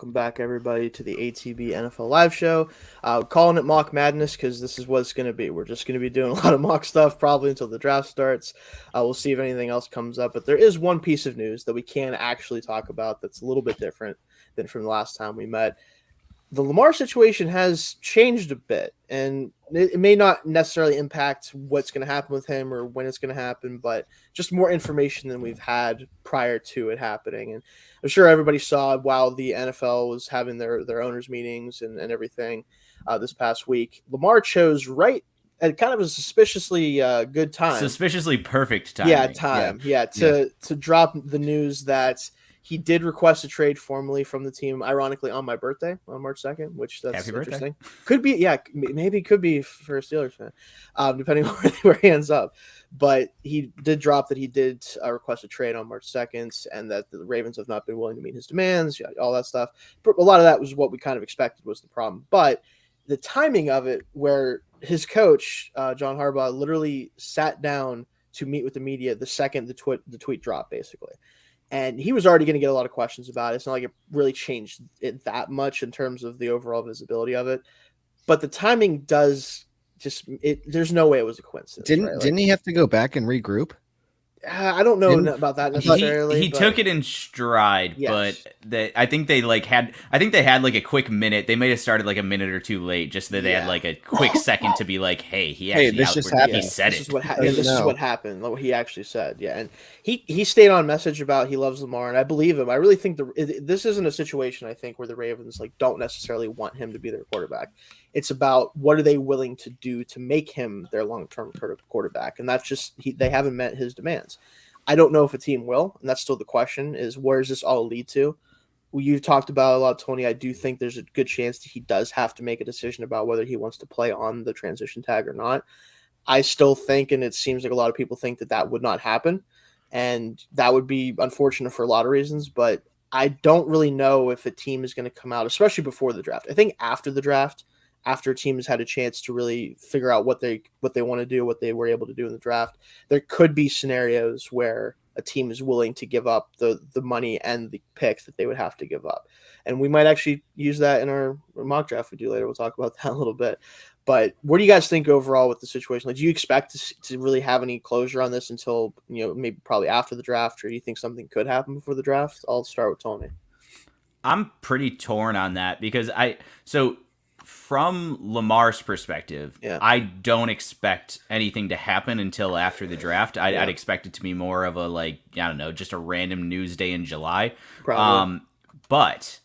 welcome back everybody to the ATB NFL live show. Calling it Mock Madness because this is what it's going to be. We're just going to be doing a lot of mock stuff probably until the draft starts. We'll see if anything else comes up, but there is one piece of news that we can actually talk about that's a little bit different than from the last time we met. The Lamar situation has changed a bit, and it may not necessarily impact what's going to happen with him or when it's going to happen, but just more information than we've had prior to it happening. And I'm sure everybody saw while the NFL was having their owners meetings and everything this past week, Lamar chose right at kind of a suspiciously good time. Suspiciously perfect timing. To drop the news that he did request a trade formally from the team, ironically, on my birthday, on March 2nd, which that's Happy interesting. Birthday. Could be, maybe it could be for a Steelers fan, depending on where he ends up. But he did drop that he did request a trade on March 2nd and that the Ravens have not been willing to meet his demands, all that stuff. But a lot of that was what we kind of expected was the problem. But the timing of it, where his coach, John Harbaugh, literally sat down to meet with the media the second the tweet dropped, basically. And he was already going to get a lot of questions about it. It's not like it really changed it that much in terms of the overall visibility of it. But the timing does just – there's no way it was a coincidence. Didn't he have to go back and regroup? I don't know about that necessarily. He took it in stride, yes. But I think they had like a quick minute. They may have started like a minute or two late, just that they had like a quick second to be like, "Hey, he actually this just happened. He said this is what happened. What he actually said, yeah." And he stayed on message about he loves Lamar, and I believe him. I really think this isn't a situation I think where the Ravens like don't necessarily want him to be their quarterback. It's about what are they willing to do to make him their long-term quarterback, and that's just they haven't met his demands. I don't know if a team will, and that's still the question: is where does this all lead to? You've talked about a lot, Tony. I do think there's a good chance that he does have to make a decision about whether he wants to play on the transition tag or not. I still think, and it seems like a lot of people think that would not happen, and that would be unfortunate for a lot of reasons. But I don't really know if a team is going to come out, especially before the draft. I think after the draft, after a team has had a chance to really figure out what they want to do, what they were able to do in the draft, there could be scenarios where a team is willing to give up the money and the picks that they would have to give up. And we might actually use that in our mock draft we do later. We'll talk about that a little bit. But what do you guys think overall with the situation? Like, do you expect to really have any closure on this until, maybe probably after the draft, or do you think something could happen before the draft? I'll start with Tony. I'm pretty torn on that because from Lamar's perspective, I don't expect anything to happen until after the draft. I'd expect it to be more of a just a random news day in July. Probably. But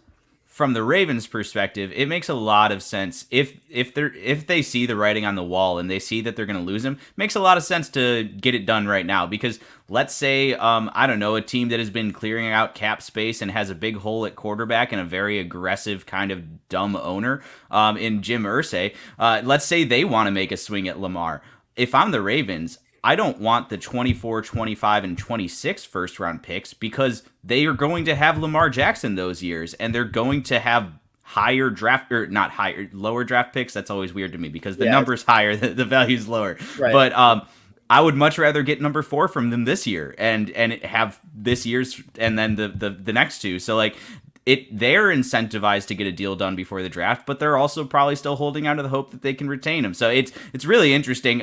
from the Ravens' perspective, it makes a lot of sense if they see the writing on the wall and they see that they're going to lose him. It makes a lot of sense to get it done right now because let's say a team that has been clearing out cap space and has a big hole at quarterback and a very aggressive kind of dumb owner in Jim Irsay. Let's say they want to make a swing at Lamar. If I'm the Ravens, I don't want the 24, 25, and 26 first-round picks because they are going to have Lamar Jackson those years, and they're going to have lower draft picks. That's always weird to me because the number's higher, the value's lower. Right. But I would much rather get number 4 from them this year and have this year's and then the next two. So they're incentivized to get a deal done before the draft, but they're also probably still holding out of the hope that they can retain him. So it's really interesting.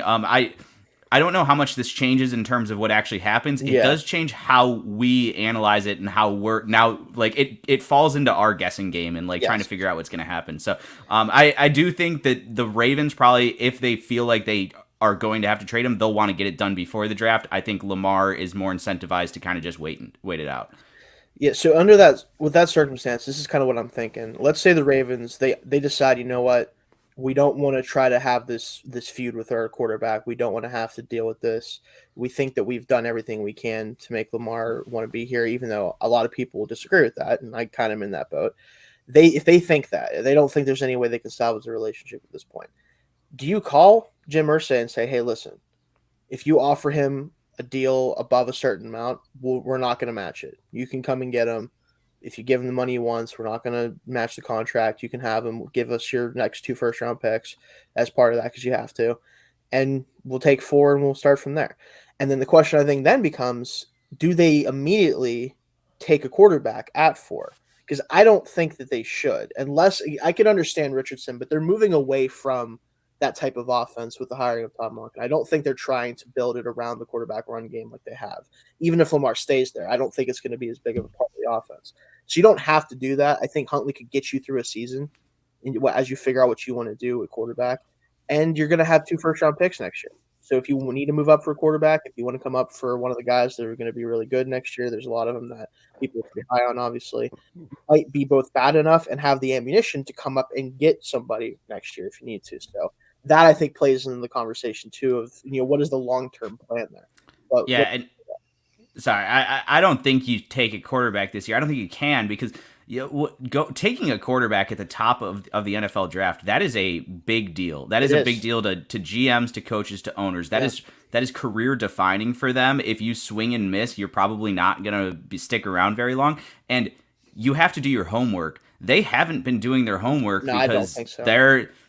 I don't know how much this changes in terms of what actually happens. It does change how we analyze it and how we're now it falls into our guessing game and trying to figure out what's going to happen. So I do think that the Ravens probably, if they feel like they are going to have to trade him, they'll want to get it done before the draft. I think Lamar is more incentivized to kind of just wait it out. Yeah, so with that circumstance, this is kind of what I'm thinking. Let's say the Ravens, they decide, you know what? We don't want to try to have this feud with our quarterback. We don't want to have to deal with this. We think that we've done everything we can to make Lamar want to be here, even though a lot of people will disagree with that, and I kind of am in that boat. If they think that, they don't think there's any way they can salvage the relationship at this point. Do you call Jim Irsay and say, hey, listen, if you offer him a deal above a certain amount, we're not going to match it. You can come and get him. If you give him the money he wants, we're not going to match the contract. You can have him. Give us your next 2 first-round picks as part of that because you have to. And we'll take 4 and we'll start from there. And then the question I think then becomes, do they immediately take a quarterback at 4? because I don't think that they should, unless I can understand Richardson, but they're moving away from that type of offense with the hiring of Todd Monken. I don't think they're trying to build it around the quarterback run game like they have. Even if Lamar stays there, I don't think it's going to be as big of a part of the offense. So you don't have to do that. I think Huntley could get you through a season as you figure out what you want to do at quarterback, and you're going to have 2 first-round picks next year. So if you need to move up for a quarterback, if you want to come up for one of the guys that are going to be really good next year, there's a lot of them that people are pretty high on, obviously. Might be both bad enough and have the ammunition to come up and get somebody next year if you need to. So that I think plays into the conversation too of what is the long-term plan there. But and sorry, I don't think you take a quarterback this year. I don't think you can because taking a quarterback at the top of the NFL draft, that is a big deal. That is a big deal to GMs, to coaches, to owners. That is career defining for them. If you swing and miss, you're probably not going to stick around very long. And you have to do your homework. They haven't been doing their homework because I don't think so.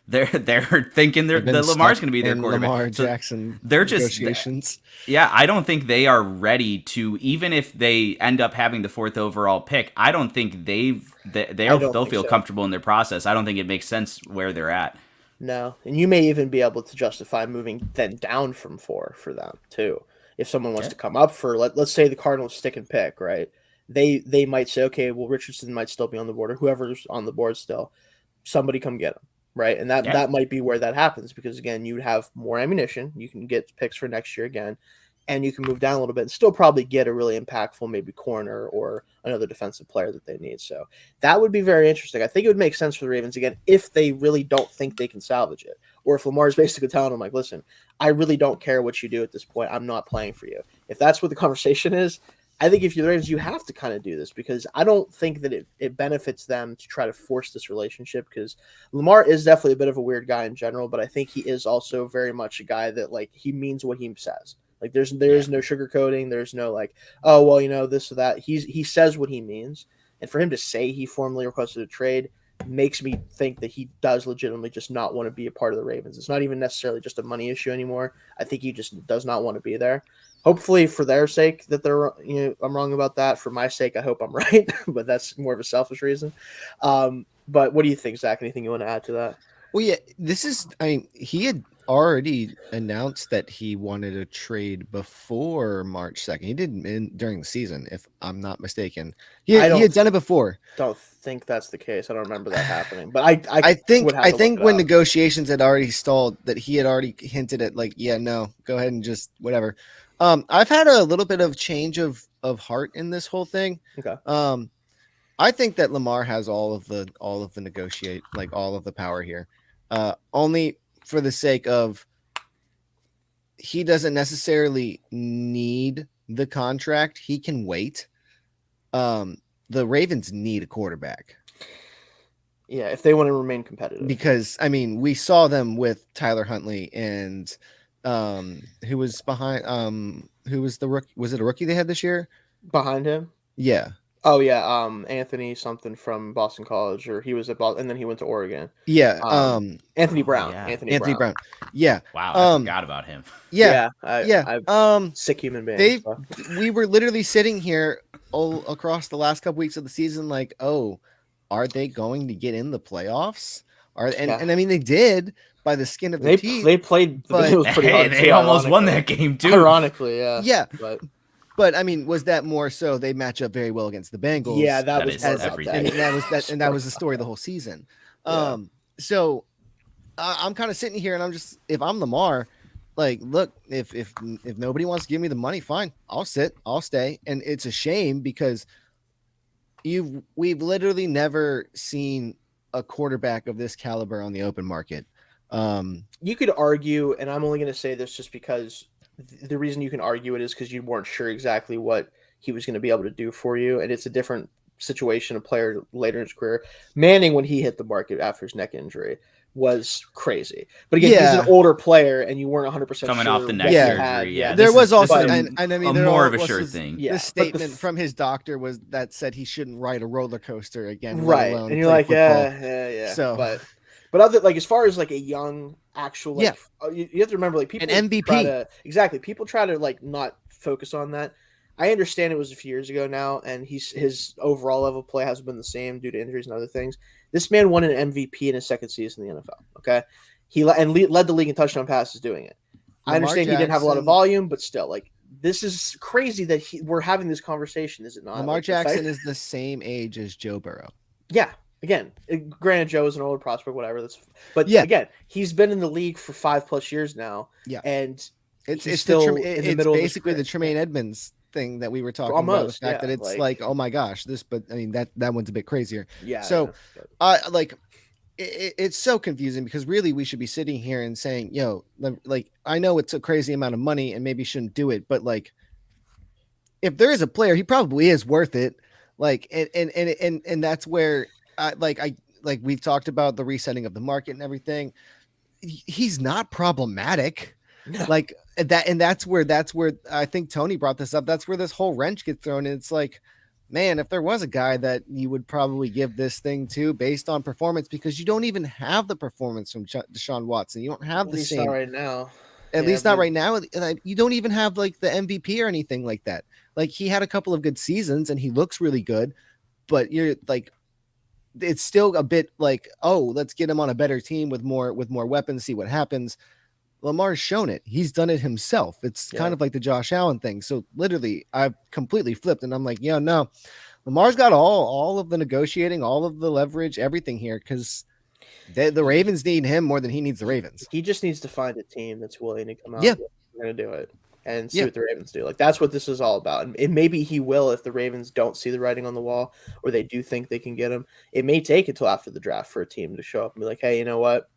they're thinking that Lamar's going to be their quarterback. Lamar Jackson they're just negotiations. Yeah, I don't think they are ready to, even if they end up having the 4th overall pick. I don't think they'll feel comfortable in their process. I don't think it makes sense where they're at. No, and you may even be able to justify moving then down from 4 for them too. If someone wants to come up for, let's say the Cardinals stick and pick, right? They might say, okay, well, Richardson might still be on the board, or whoever's on the board still. Somebody come get him, right? And that might be where that happens because, again, you have more ammunition. You can get picks for next year again, and you can move down a little bit and still probably get a really impactful maybe corner or another defensive player that they need. So that would be very interesting. I think it would make sense for the Ravens, again, if they really don't think they can salvage it. Or if Lamar's basically telling them, like, listen, I really don't care what you do at this point. I'm not playing for you. If that's what the conversation is, I think if you're the Ravens, you have to kind of do this because I don't think that it benefits them to try to force this relationship because Lamar is definitely a bit of a weird guy in general, but I think he is also very much a guy that, like, he means what he says. Like, there's no sugarcoating. There's no, like, oh, well, this or that. He says what he means. And for him to say he formally requested a trade makes me think that he does legitimately just not want to be a part of the Ravens. It's not even necessarily just a money issue anymore. I think he just does not want to be there. Hopefully for their sake that I'm wrong about that. For my sake, I hope I'm right, but that's more of a selfish reason. But what do you think, Zach? Anything you want to add to that? Well, yeah, he had already announced that he wanted a trade before March 2nd. He didn't during the season, if I'm not mistaken. He had done it before. Don't think that's the case. I don't remember that happening. But I think when negotiations had already stalled, that he had already hinted at, like, yeah, no, go ahead and just whatever. I've had a little bit of change of heart in this whole thing. Okay. I think that Lamar has all of the all of the power here. Only for the sake of he doesn't necessarily need the contract. He can wait. The Ravens need a quarterback. Yeah, if they want to remain competitive. Because, we saw them with Tyler Huntley and who was behind who was the rookie? Was it a rookie they had this year? Behind him? Yeah. Oh yeah, Anthony something from Boston College, or he was at Boston, and then he went to Oregon. Yeah, Anthony Brown. Yeah. Anthony Brown. Yeah. Wow, I forgot about him. Yeah. Sick human being. We were literally sitting here all across the last couple weeks of the season, like, oh, are they going to get in the playoffs? And they did by the skin of their teeth. They played, but it was pretty hard. They almost won that game too. Ironically, yeah. Yeah. But was that more so they match up very well against the Bengals? Yeah, that was everything. And that was the story of the whole season. Yeah. So I'm kind of sitting here and I'm just, if I'm Lamar, like, look, if nobody wants to give me the money, fine, I'll stay. And it's a shame because we've literally never seen a quarterback of this caliber on the open market. You could argue, and I'm only going to say this just because the reason you can argue it is because you weren't sure exactly what he was going to be able to do for you, and it's a different situation. A player later in his career, Manning, when he hit the market after his neck injury, was crazy. But again, he's an older player, and you weren't 100% coming sure off the neck surgery. Yeah, there was also, more of a sure thing. The statement from his doctor was that said he shouldn't ride a roller coaster again, right? And you're like, yeah. So, but other, like, as far as like a young actual, like, you have to remember, like, people an MVP, people try to like not focus on that. I understand it was a few years ago now, and his overall level of play hasn't been the same due to injuries and other things. This man won an MVP in his second season in the NFL. Okay, he led the league in touchdown passes doing it. I understand he didn't have a lot of volume, but still, like, this is crazy that we're having this conversation, is it not? Lamar Jackson is the same age as Joe Burrow. Yeah. Again, granted, Joe is an older prospect, whatever. Again, he's been in the league for 5+ years now. Yeah. And it's still in the middle basically the Tremaine Edmonds thing that we were talking about. The fact that it's like, oh my gosh, but I mean, that one's a bit crazier. Yeah. So, it's so confusing because really we should be sitting here and saying, yo, like, I know it's a crazy amount of money and maybe shouldn't do it, but like, if there is a player, he probably is worth it. Like, and that's where we've talked about the resetting of the market and everything. He's not problematic. No. Like that. And that's where I think Tony brought this up. That's where this whole wrench gets thrown in. It's like, man, if there was a guy that you would probably give this thing to based on performance, because you don't even have the performance from Deshaun Watson. You don't have the same right now. At least not right now. You don't even have like the MVP or anything like that. Like, he had a couple of good seasons and he looks really good, but you're like, it's still a bit like, oh, let's get him on a better team with more weapons, see what happens. Lamar's shown it. He's done it himself. It's kind of like the Josh Allen thing. So literally, I've completely flipped, and I'm like, yeah, no, Lamar's got all of the negotiating, all of the leverage, everything here, because the Ravens need him more than he needs the Ravens. He just needs to find a team that's willing to come out. Yeah, we're going to do it and see what the Ravens do. Like, that's what this is all about. And maybe he will if the Ravens don't see the writing on the wall, or they do think they can get him. It may take until after the draft for a team to show up and be like, hey, you know what?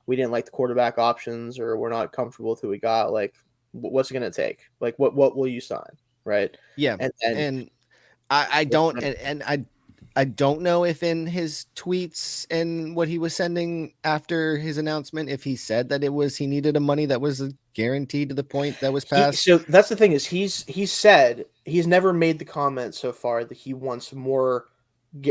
We didn't like the quarterback options, or we're not comfortable with who we got. Like, what's it going to take? Like, what will you sign? Right. Yeah. And I don't know if in his tweets and what he was sending after his announcement, if he said that he needed a money that was guaranteed to the point that was passed. So that's the thing, is he said he's never made the comment so far that he wants more,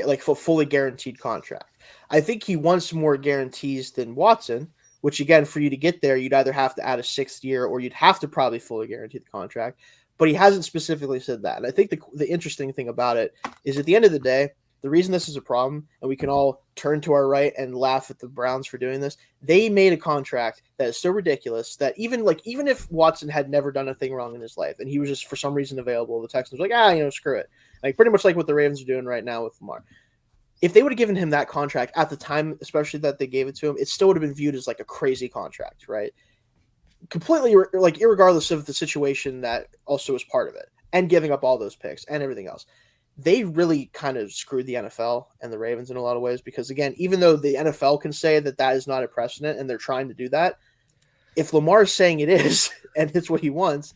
like, fully guaranteed contract. I think he wants more guarantees than Watson, which, again, for you to get there, you'd either have to add a 6th year or you'd have to probably fully guarantee the contract. But he hasn't specifically said that. And I think the interesting thing about it is, at the end of the day, the reason this is a problem, and we can all turn to our right and laugh at the Browns for doing this, they made a contract that is so ridiculous that even if Watson had never done a thing wrong in his life and he was just for some reason available, the Texans were like, screw it. Like, pretty much like what the Ravens are doing right now with Lamar. If they would have given him that contract at the time, especially that they gave it to him, it still would have been viewed as like a crazy contract, right? Completely, like, irregardless of the situation that also was part of it, and giving up all those picks and everything else. They really kind of screwed the NFL and the Ravens in a lot of ways, because, again, even though the NFL can say that is not a precedent and they're trying to do that, if Lamar is saying it is and it's what he wants,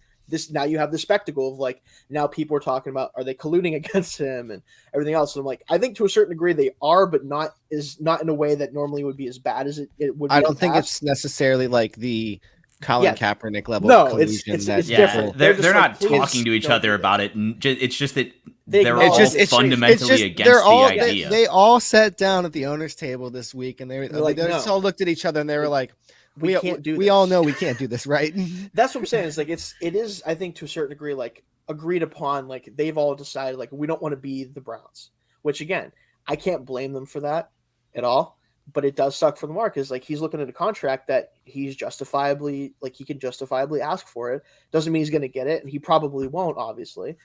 now you have the spectacle of, like, now people are talking about, are they colluding against him and everything else. And I'm like, I think to a certain degree they are, but not in a way that normally would be as bad as it would be. I don't think it's necessarily like the Colin Kaepernick level. No, it's different. They're not talking to each other about it. It's just that they're all fundamentally against the idea. They all sat down at the owner's table this week, and they just all looked at each other and they were like, we all know we can't do this, right? That's what I'm saying. It's like, it is, I think, to a certain degree, like, agreed upon. Like, they've all decided, like, we don't want to be the Browns, which, again, I can't blame them for that at all. But it does suck for Lamar, because, like, he's looking at a contract that he can justifiably ask for it. Doesn't mean he's going to get it, and he probably won't, obviously.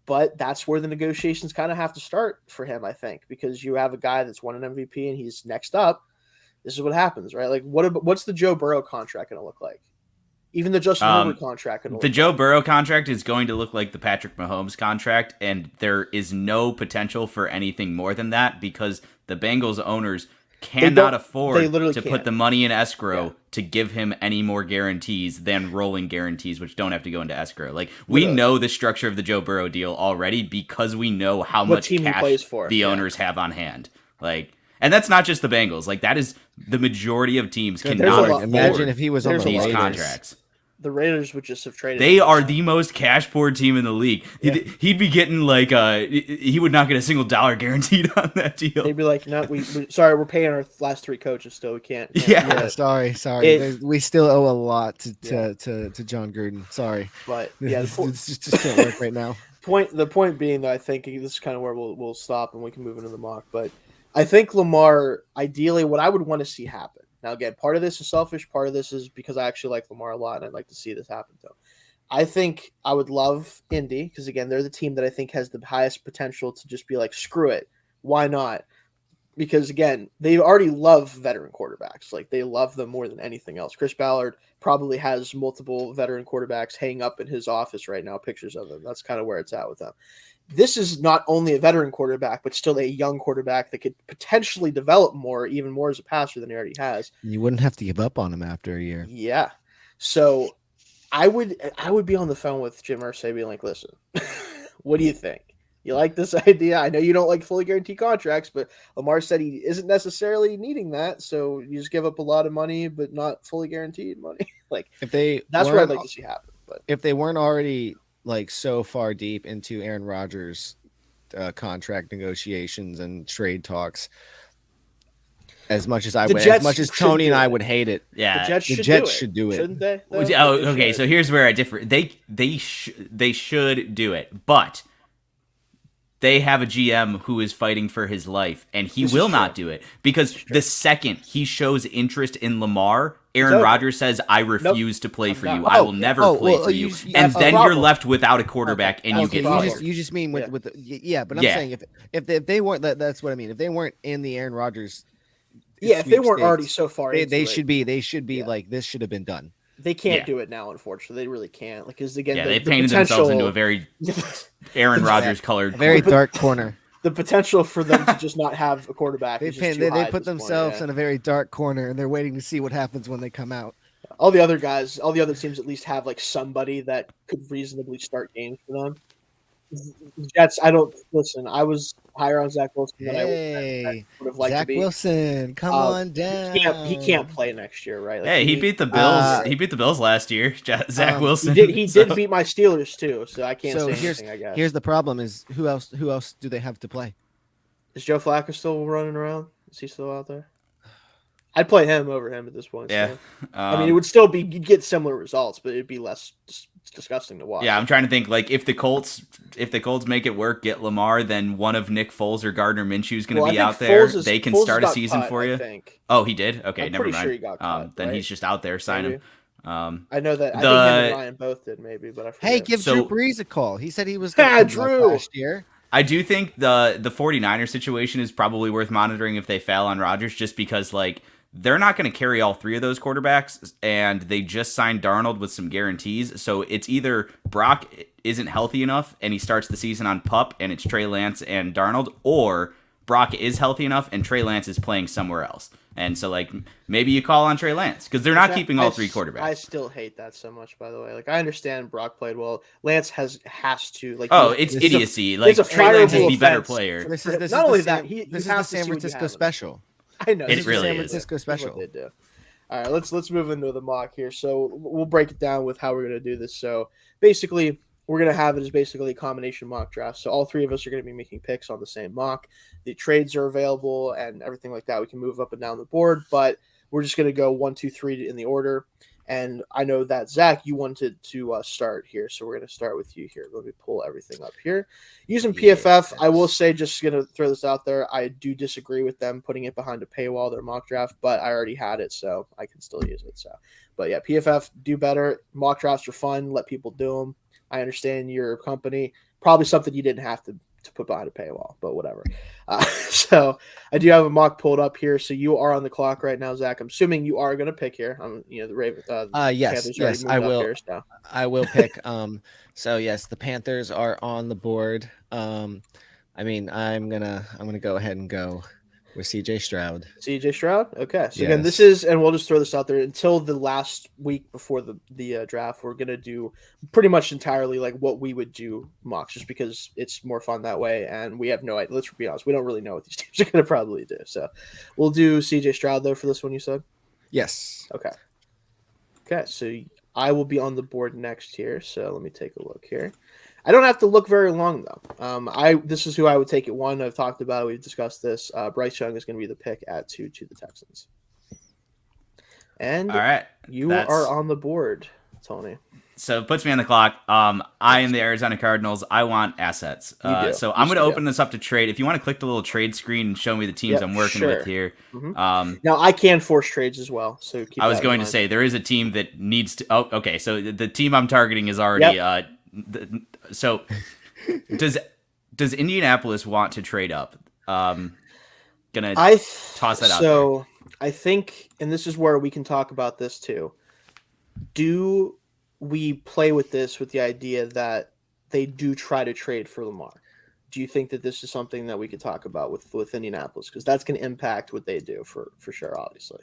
But that's where the negotiations kind of have to start for him, I think, because you have a guy that's won an MVP and he's next up. This is what happens, right? Like, what's the Joe Burrow contract going to look like? Even the Justin Herbert contract. The Joe Burrow contract is going to look like the Patrick Mahomes contract, and there is no potential for anything more than that, because the Bengals owners cannot afford to put the money in escrow to give him any more guarantees than rolling guarantees, which don't have to go into escrow. Like, we know the structure of the Joe Burrow deal already, because we know how much cash the owners have on hand. Like, and that's not just the Bengals. Like, that is the majority of teams cannot afford. Imagine if he was on these contracts. The Raiders would just have traded. They are the most cash poor team in the league. Yeah. He'd be getting like he would not get a single dollar guaranteed on that deal. They'd be like, no, we're paying our last 3 coaches still. We can't. Yeah, sorry. We still owe a lot to John Gruden. Sorry, but yeah, this just can't work right now. The point being that I think this is kind of where we'll stop and we can move into the mock. But I think Lamar, ideally, what I would want to see happen. Now, again, part of this is selfish. Part of this is because I actually like Lamar a lot, and I'd like to see this happen to him. I think I would love Indy because, again, they're the team that I think has the highest potential to just be like, screw it. Why not? Because, again, they already love veteran quarterbacks. Like, they love them more than anything else. Chris Ballard probably has multiple veteran quarterbacks hanging up in his office right now, pictures of them. That's kind of where it's at with them. This is not only a veteran quarterback, but still a young quarterback that could potentially develop even more as a passer than he already has. You wouldn't have to give up on him after a year. Yeah. So I would be on the phone with Jim Irsay being like, listen, what do you think? You like this idea? I know you don't like fully guaranteed contracts, but Lamar said he isn't necessarily needing that. So you just give up a lot of money, but not fully guaranteed money. Like, that's what I'd like to see happen. But if they weren't already like so far deep into Aaron Rodgers' contract negotiations and trade talks, as much as Tony and I would hate it, yeah, the Jets should do it, shouldn't they? Okay, so here's where I differ. They should do it, but they have a GM who is fighting for his life, and he will not do it because the second he shows interest in Lamar, Aaron Rodgers says, "I refuse to play for you. I will never play for you." And then you're left without a quarterback, and you get fired. You just mean with but I'm saying if they weren't, that's what I mean. If they weren't in the Aaron Rodgers, if they weren't already so far, they should be like, this should have been done. They can't do it now, unfortunately. They really can't. Like, because again, they painted themselves into a very Aaron Rodgers colored, very dark corner. The potential for them to just not have a quarterback. They put themselves in a very dark corner, and they're waiting to see what happens when they come out. All the other teams at least have like somebody that could reasonably start games for them. Jets, I was higher on Zach Wilson than I would have liked Zach to be. Wilson, come on down. He can't play next year, right? Like, he beat the Bills. He beat the Bills last year. Zach Wilson. He did beat my Steelers too, so I can't say anything. I guess. Here's the problem: is who else do they have to play? Is Joe Flacco still running around? Is he still out there? I'd play him over him at this point. Yeah, so. I mean, it would still be, you'd get similar results, but it'd be less disgusting to watch. Yeah, I'm trying to think, like, if the Colts make it work, get Lamar, then one of Nick Foles or Gardner Minshew is going to be out there. They can start a season for you. I think. Oh, he did? Okay, I'm never mind. Sure he got cut, then right? he's just out there. Sign him. I know that. I think him and Ryan both did, maybe, but I forget. Hey, give Drew Brees a call. He said he was Drew last year. I do think the 49ers situation is probably worth monitoring if they fail on Rodgers, just because, like, they're not going to carry all three of those quarterbacks, and they just signed Darnold with some guarantees. So it's either Brock isn't healthy enough and he starts the season on PUP and it's Trey Lance and Darnold, or Brock is healthy enough and Trey Lance is playing somewhere else. And so, like, maybe you call on Trey Lance because they're not keeping all three quarterbacks. I still hate that so much, by the way. Like, I understand Brock played well. Lance has to. Like, it's idiocy. Like, Trey Lance is the better player. This is the San Francisco special. I know. It really is. San Francisco special. What they do. All right, let's move into the mock here. So we'll break it down with how we're going to do this. So basically, we're going to have it as basically a combination mock draft. So all three of us are going to be making picks on the same mock. The trades are available and everything like that. We can move up and down the board, but we're just going to go 1, 2, 3 in the order. And I know that, Zach, you wanted to start here, so we're going to start with you here. Let me pull everything up here. Using PFF, I will say, just going to throw this out there, I do disagree with them putting it behind a paywall, their mock draft, but I already had it, so I can still use it. So, but yeah, PFF, do better. Mock drafts are fun. Let people do them. I understand your company. Probably something you didn't have to put behind a paywall, but whatever. So I do have a mock pulled up here. So you are on the clock right now, Zach. I'm assuming you are going to pick here. The Ravens. Yes, I will. Here, so. I will pick. So yes, the Panthers are on the board. I'm gonna go ahead and go with CJ Stroud. CJ Stroud? Okay. So again, this is, and we'll just throw this out there, until the last week before the draft, we're going to do pretty much entirely like what we would do mocks, just because it's more fun that way. And we have no idea. Let's be honest. We don't really know what these teams are going to probably do. So we'll do CJ Stroud though for this one, you said? Yes. Okay. So I will be on the board next here. So let me take a look here. I don't have to look very long though. This is who I would take at 1. I've talked about it. We've discussed this. Bryce Young is going to be the pick at 2 to the Texans. And all right, you are on the board, Tony. So it puts me on the clock. I am the Arizona Cardinals. I want assets. So I'm going to open this up to trade. If you want to click the little trade screen and show me the teams I'm working with here. Now I can force trades as well. So keep I was that going in to mind. say there is a team that needs to. Oh, okay. So the team I'm targeting is already. So does Indianapolis want to trade up? Gonna toss that out there. So I think, and this is where we can talk about this too. Do we play with this with the idea that they do try to trade for Lamar? Do you think that this is something that we could talk about with Indianapolis? Because that's going to impact what they do for sure, obviously.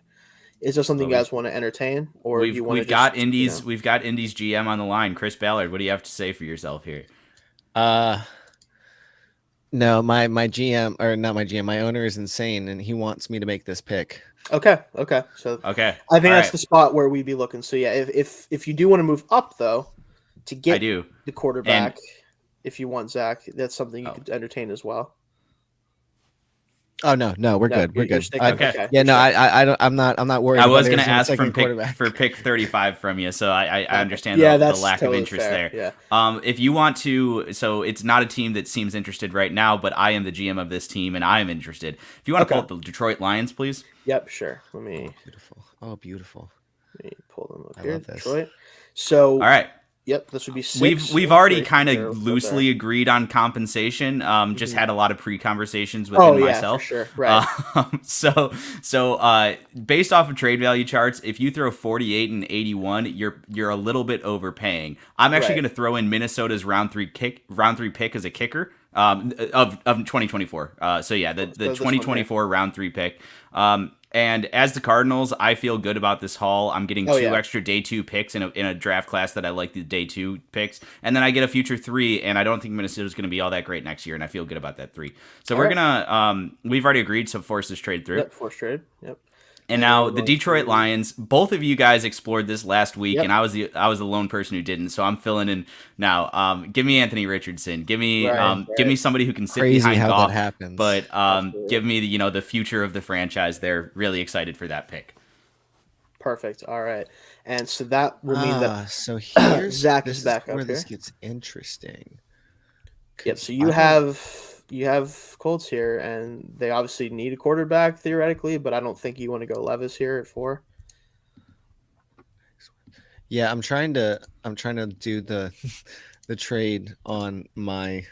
Is there something you guys want to entertain, or do you want we've got Indy's we've got Indy's GM on the line, Chris Ballard? What do you have to say for yourself here? No, my GM, or not my GM, my owner is insane, and he wants me to make this pick. Okay. So okay, I think that's the spot where we'd be looking. So yeah, if you do want to move up though, to get the quarterback, if you want Zach, that's something you could entertain as well. Oh no, we're good. We're good. Okay. Yeah, no, I'm not worried. I was going to ask for pick 35 from you, so I understand the lack of interest there. Yeah. If you want to, so it's not a team that seems interested right now, but I am the GM of this team, and I am interested. If you want to pull up the Detroit Lions, please. Yep, sure. Beautiful. Oh, beautiful. Let me pull them up here. Detroit. So all right. Yep, this would be 6. We've already kind of loosely agreed on compensation. Just had a lot of pre-conversations within myself. For sure. Right. So based off of trade value charts, if you throw 48 and 81, you're a little bit overpaying. I'm actually going to throw in Minnesota's round three pick as a kicker of 2024. So yeah, the 2024 round 3 pick. And as the Cardinals, I feel good about this haul. I'm getting 2 extra day 2 picks in a draft class that I like the day 2 picks. And then I get a future 3, and I don't think Minnesota's going to be all that great next year, and I feel good about that 3. So we're going to, we've already agreed to force this trade through. Yep, force trade. Yep. And now the Detroit Lions, both of you guys explored this last week, and I was the lone person who didn't, so I'm filling in now. Give me Anthony Richardson. Give me give me somebody who can sit behind Goff. That happens. But give me the future of the franchise. They're really excited for that pick. Perfect. All right, and so that will mean that so here's Zach is back up where here. This gets interesting. Yep. So you have Colts here, and they obviously need a quarterback theoretically, but I don't think you want to go Levis here at 4. Yeah, I'm trying to do the trade on my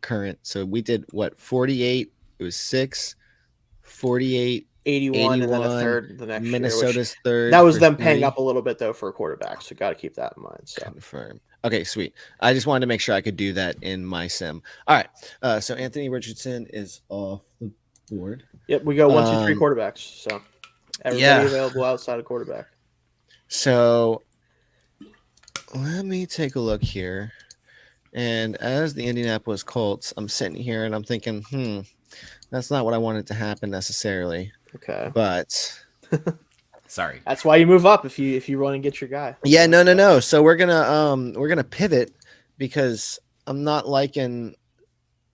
current. So we did 48. It was 6, 48, 81, and then a third the next Minnesota's year, third. That was them paying up a little bit though for a quarterback, so got to keep that in mind. So confirm. Okay, sweet. I just wanted to make sure I could do that in my sim. All right. So Anthony Richardson is off the board. Yep, we go 1, 2, 3 quarterbacks. So everybody available outside of quarterback. So let me take a look here. And as the Indianapolis Colts, I'm sitting here and I'm thinking, that's not what I wanted to happen necessarily. Okay. But sorry. That's why you move up if you run and get your guy. Yeah, no. So we're gonna pivot because I'm not liking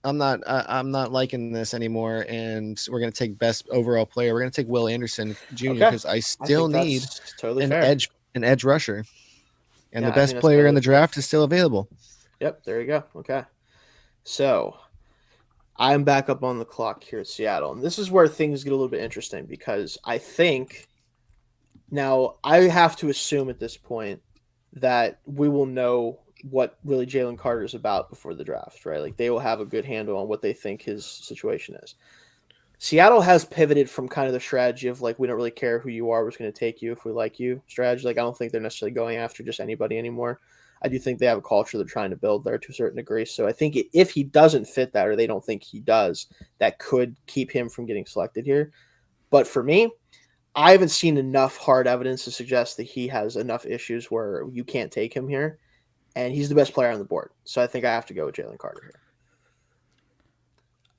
this anymore, and we're gonna take best overall player. We're gonna take Will Anderson Jr. because I still need an edge rusher, and the best player in the draft is still available. Yep, there you go. Okay, so I'm back up on the clock here at Seattle, and this is where things get a little bit interesting because I think. Now, I have to assume at this point that we will know what really Jalen Carter is about before the draft, right? Like they will have a good handle on what they think his situation is. Seattle has pivoted from kind of the strategy of like, we don't really care who you are. We're just going to take you if we like you strategy. Like, I don't think they're necessarily going after just anybody anymore. I do think they have a culture they're trying to build there to a certain degree. So I think if he doesn't fit that, or they don't think he does, that could keep him from getting selected here. But for me, I haven't seen enough hard evidence to suggest that he has enough issues where you can't take him here, and he's the best player on the board. So I think I have to go with Jalen Carter here.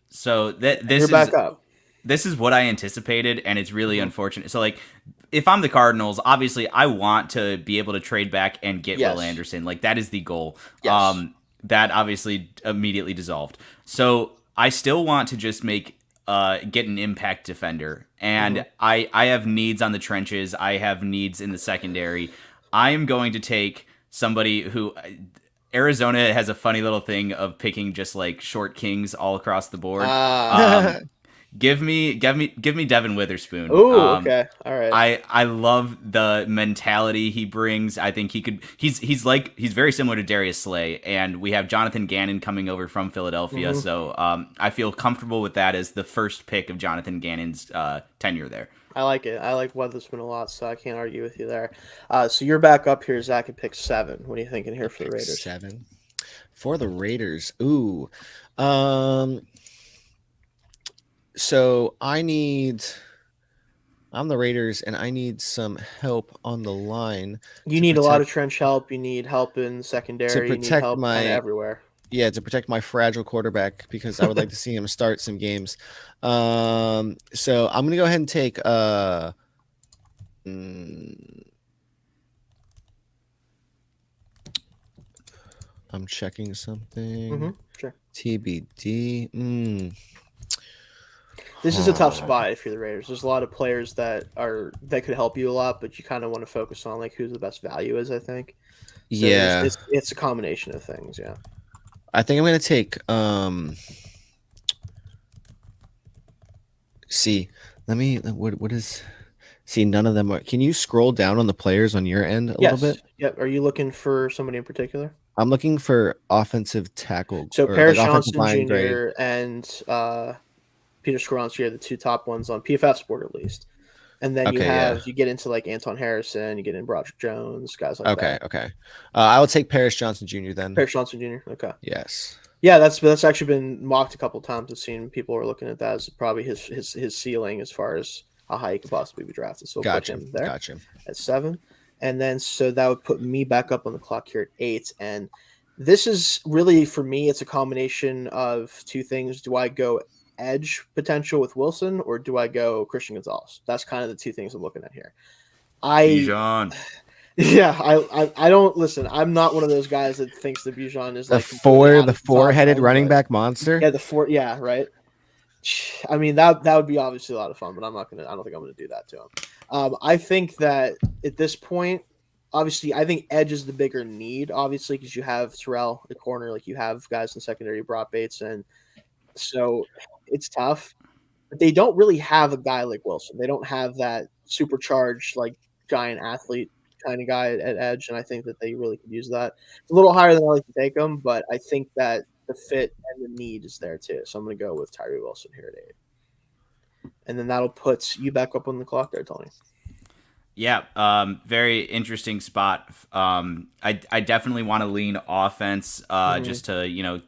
So this is what I anticipated, and it's really unfortunate. So like, if I'm the Cardinals, obviously I want to be able to trade back and get Will Anderson. Like that is the goal. Yes. That obviously immediately dissolved. So I still want to just get an impact defender. And I have needs on the trenches. I have needs in the secondary. I am going to take somebody who Arizona has a funny little thing of picking just like short kings all across the board. Give me Devin Witherspoon. Oh, okay, all right. I love the mentality he brings. I think he's very similar to Darius Slay, and we have Jonathan Gannon coming over from Philadelphia. Mm-hmm. So I feel comfortable with that as the first pick of Jonathan Gannon's tenure there. I like it. I like Witherspoon a lot, so I can't argue with you there. So you're back up here, Zach, and pick 7. What are you thinking here for the Raiders? 7 for the Raiders. Ooh, so I'm the Raiders, and I need some help on the line. You need a lot of trench help. You need help in secondary. You need help kind of everywhere. Yeah, to protect my fragile quarterback, because I would like to see him start some games. So I'm going to go ahead and take I'm checking something. Mm-hmm. Sure. TBD. This is a tough spot if you're the Raiders. There's a lot of players that could help you a lot, but you kind of want to focus on like who the best value is, I think. So yeah. It's a combination of things, yeah. I think I'm going to take see, let me what is see, none of them are. Can you scroll down on the players on your end a little bit? Yep. Are you looking for somebody in particular? I'm looking for offensive tackle. So Paris Johnson Jr. and Peter Skoronski are the 2 top ones on PFF's board, at least. And then you get into like Anton Harrison, you get in Broderick Jones, guys like that. Okay. I will take Paris Johnson Jr. then. Paris Johnson Jr. Okay. Yes. Yeah, that's actually been mocked a couple of times. I've seen people are looking at that as probably his ceiling as far as how high he could possibly be drafted. So we'll put him there at 7. And then so that would put me back up on the clock here at 8. And this is really, for me, it's a combination of 2 things. Do I go edge potential with Wilson, or do I go Christian Gonzalez? That's kind of the 2 things I'm looking at here. Bijan. Yeah, I don't listen. I'm not one of those guys that thinks that Bijan is like the 4-headed running back monster. Yeah, yeah, right. I mean that would be obviously a lot of fun, but I don't think I'm gonna do that to him. I think that at this point, obviously, I think edge is the bigger need, obviously, because you have Terrell at corner, like you have guys in secondary, brought Bates, and so it's tough. But they don't really have a guy like Wilson. They don't have that supercharged, like giant athlete kind of guy at edge, and I think that they really could use that. It's a little higher than I like to take them, but I think that the fit and the need is there too. So I'm going to go with Tyree Wilson here at 8. And then that'll put you back up on the clock there, Tony. Yeah, very interesting spot. I definitely want to lean offense just to,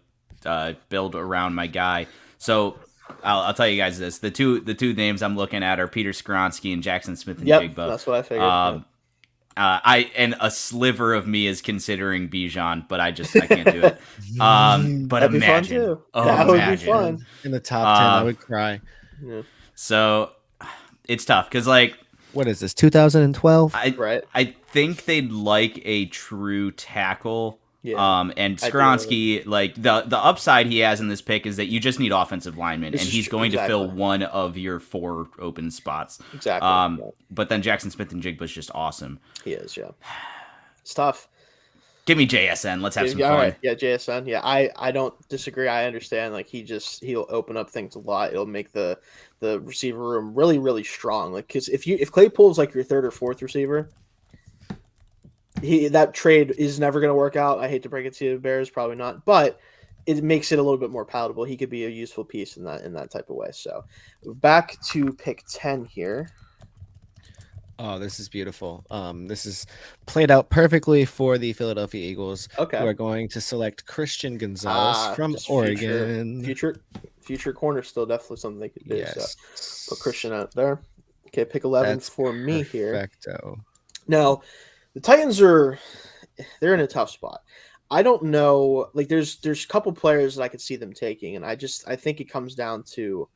build around my guy. So I'll tell you guys this. The two names I'm looking at are Peter Skoronski and Jackson Smith-Njigba. That's what I figured. And a sliver of me is considering Bijan, but I can't do it. But that'd be fun too. That would be fun. In the top 10, I would cry. Yeah. So it's tough because, like, what is this, 2012? I think they'd like a true tackle. Yeah. And Skoronski, like the upside he has in this pick is that you just need offensive linemen, and he's going to fill one of your 4 open spots. Exactly. But then Jackson Smith-Njigba is just awesome. He is, yeah. It's tough. Give me JSN. Let's have some fun. All right. Yeah, JSN. Yeah, I don't disagree. I understand. Like he'll open up things a lot. It'll make the receiver room really, really strong. Like because if Claypool is like your 3rd or 4th receiver, that trade is never going to work out. I hate to break it to you, Bears, probably not, but it makes it a little bit more palatable. He could be a useful piece in that type of way. So back to pick 10 here. Oh, this is beautiful. This is played out perfectly for the Philadelphia Eagles. Okay. Who are going to select Christian Gonzalez from Oregon. Future corner, still definitely something they could do. Yes. So put Christian out there. Okay, pick 11 for me here. Perfecto. Now, the Titans they're in a tough spot. I don't know. Like, there's a couple players that I could see them taking, and I think it comes down to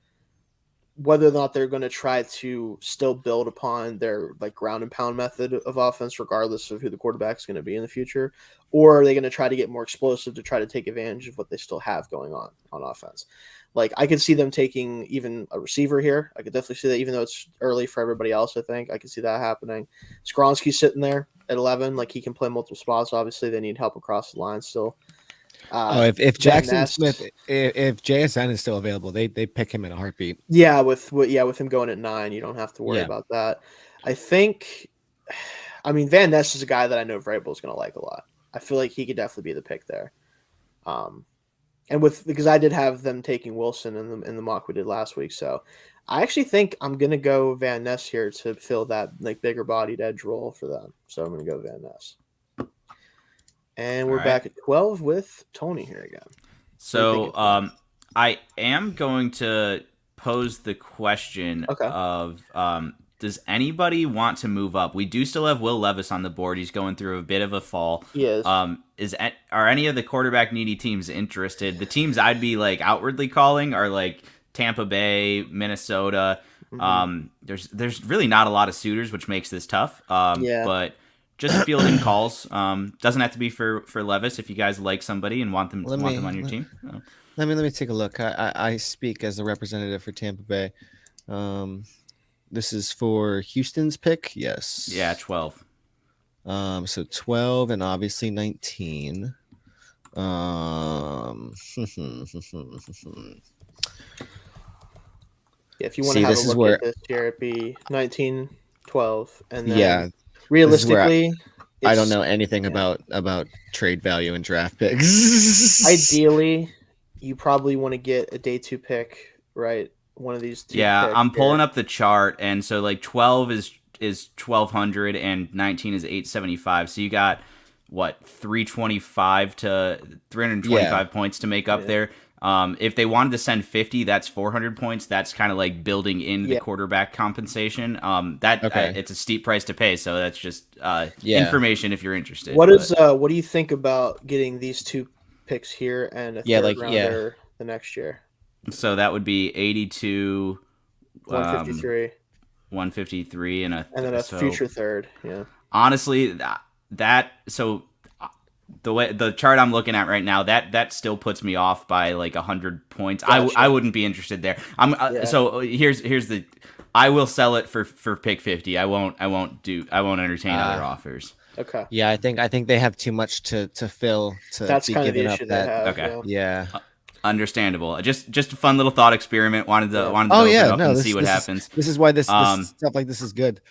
whether or not they're going to try to still build upon their like ground and pound method of offense, regardless of who the quarterback's going to be in the future, or are they going to try to get more explosive to try to take advantage of what they still have going on offense? Like, I could see them taking even a receiver here. I could definitely see that, even though it's early for everybody else. I think I could see that happening. Skoronski's sitting there. at 11. Like he can play multiple spots. Obviously, they need help across the line still. If Van Jackson Ness, Smith, if JSN is still available, they pick him in a heartbeat. yeah, with him going at 9, you don't have to worry Yeah. about that. I think, I mean, Van Ness is a guy that I know Vrabel is going to like a lot. I feel like he could definitely be the pick there. And because I did have them taking Wilson in the mock we did last week, so I actually think I'm gonna go Van Ness here to fill that like bigger bodied edge role for them. So I'm gonna go Van Ness. And we're back at 12 with Tony here again. So I am going to pose the question of does anybody want to move up? We do still have Will Levis on the board. He's going through a bit of a fall. He is. Are any of the quarterback needy teams interested? The teams I'd be like outwardly calling are like Tampa Bay, Minnesota. There's really not a lot of suitors, which makes this tough. But just fielding calls. Doesn't have to be for Levis if you guys like somebody and want them on your team. Let me take a look. I speak as a representative for Tampa Bay. This is for Houston's pick. Yes. Yeah, 12. So 12 and obviously 19. If you want to have a look at this here, it'd be 19, 12, and then realistically, I don't know anything about trade value and draft picks. Ideally, you probably want to get a day 2 pick, right? One of these two. Yeah, I'm pulling up the chart, and so like 12 is 1,200 and 19 is 875. So you got what 325 to 325 points to make up there. If they wanted to send 50, that's 400 points. That's kind of like building in the quarterback compensation. It's a steep price to pay. So that's just information if you're interested. What do you think about getting these 2 picks here and a third rounder the next year? So that would be 82, 153, 153, and then a future third. Yeah. Honestly, the chart I'm looking at right now, that still puts me off by like 100 points. Gotcha. I wouldn't be interested there. So here's the, I will sell it for pick 50. I won't entertain other offers. Okay. Yeah, I think they have too much to fill. That's kind of the issue they have. Okay. Yeah. Understandable. Just a fun little thought experiment. Wanted to open up and see what happens. This is why this stuff like this is good.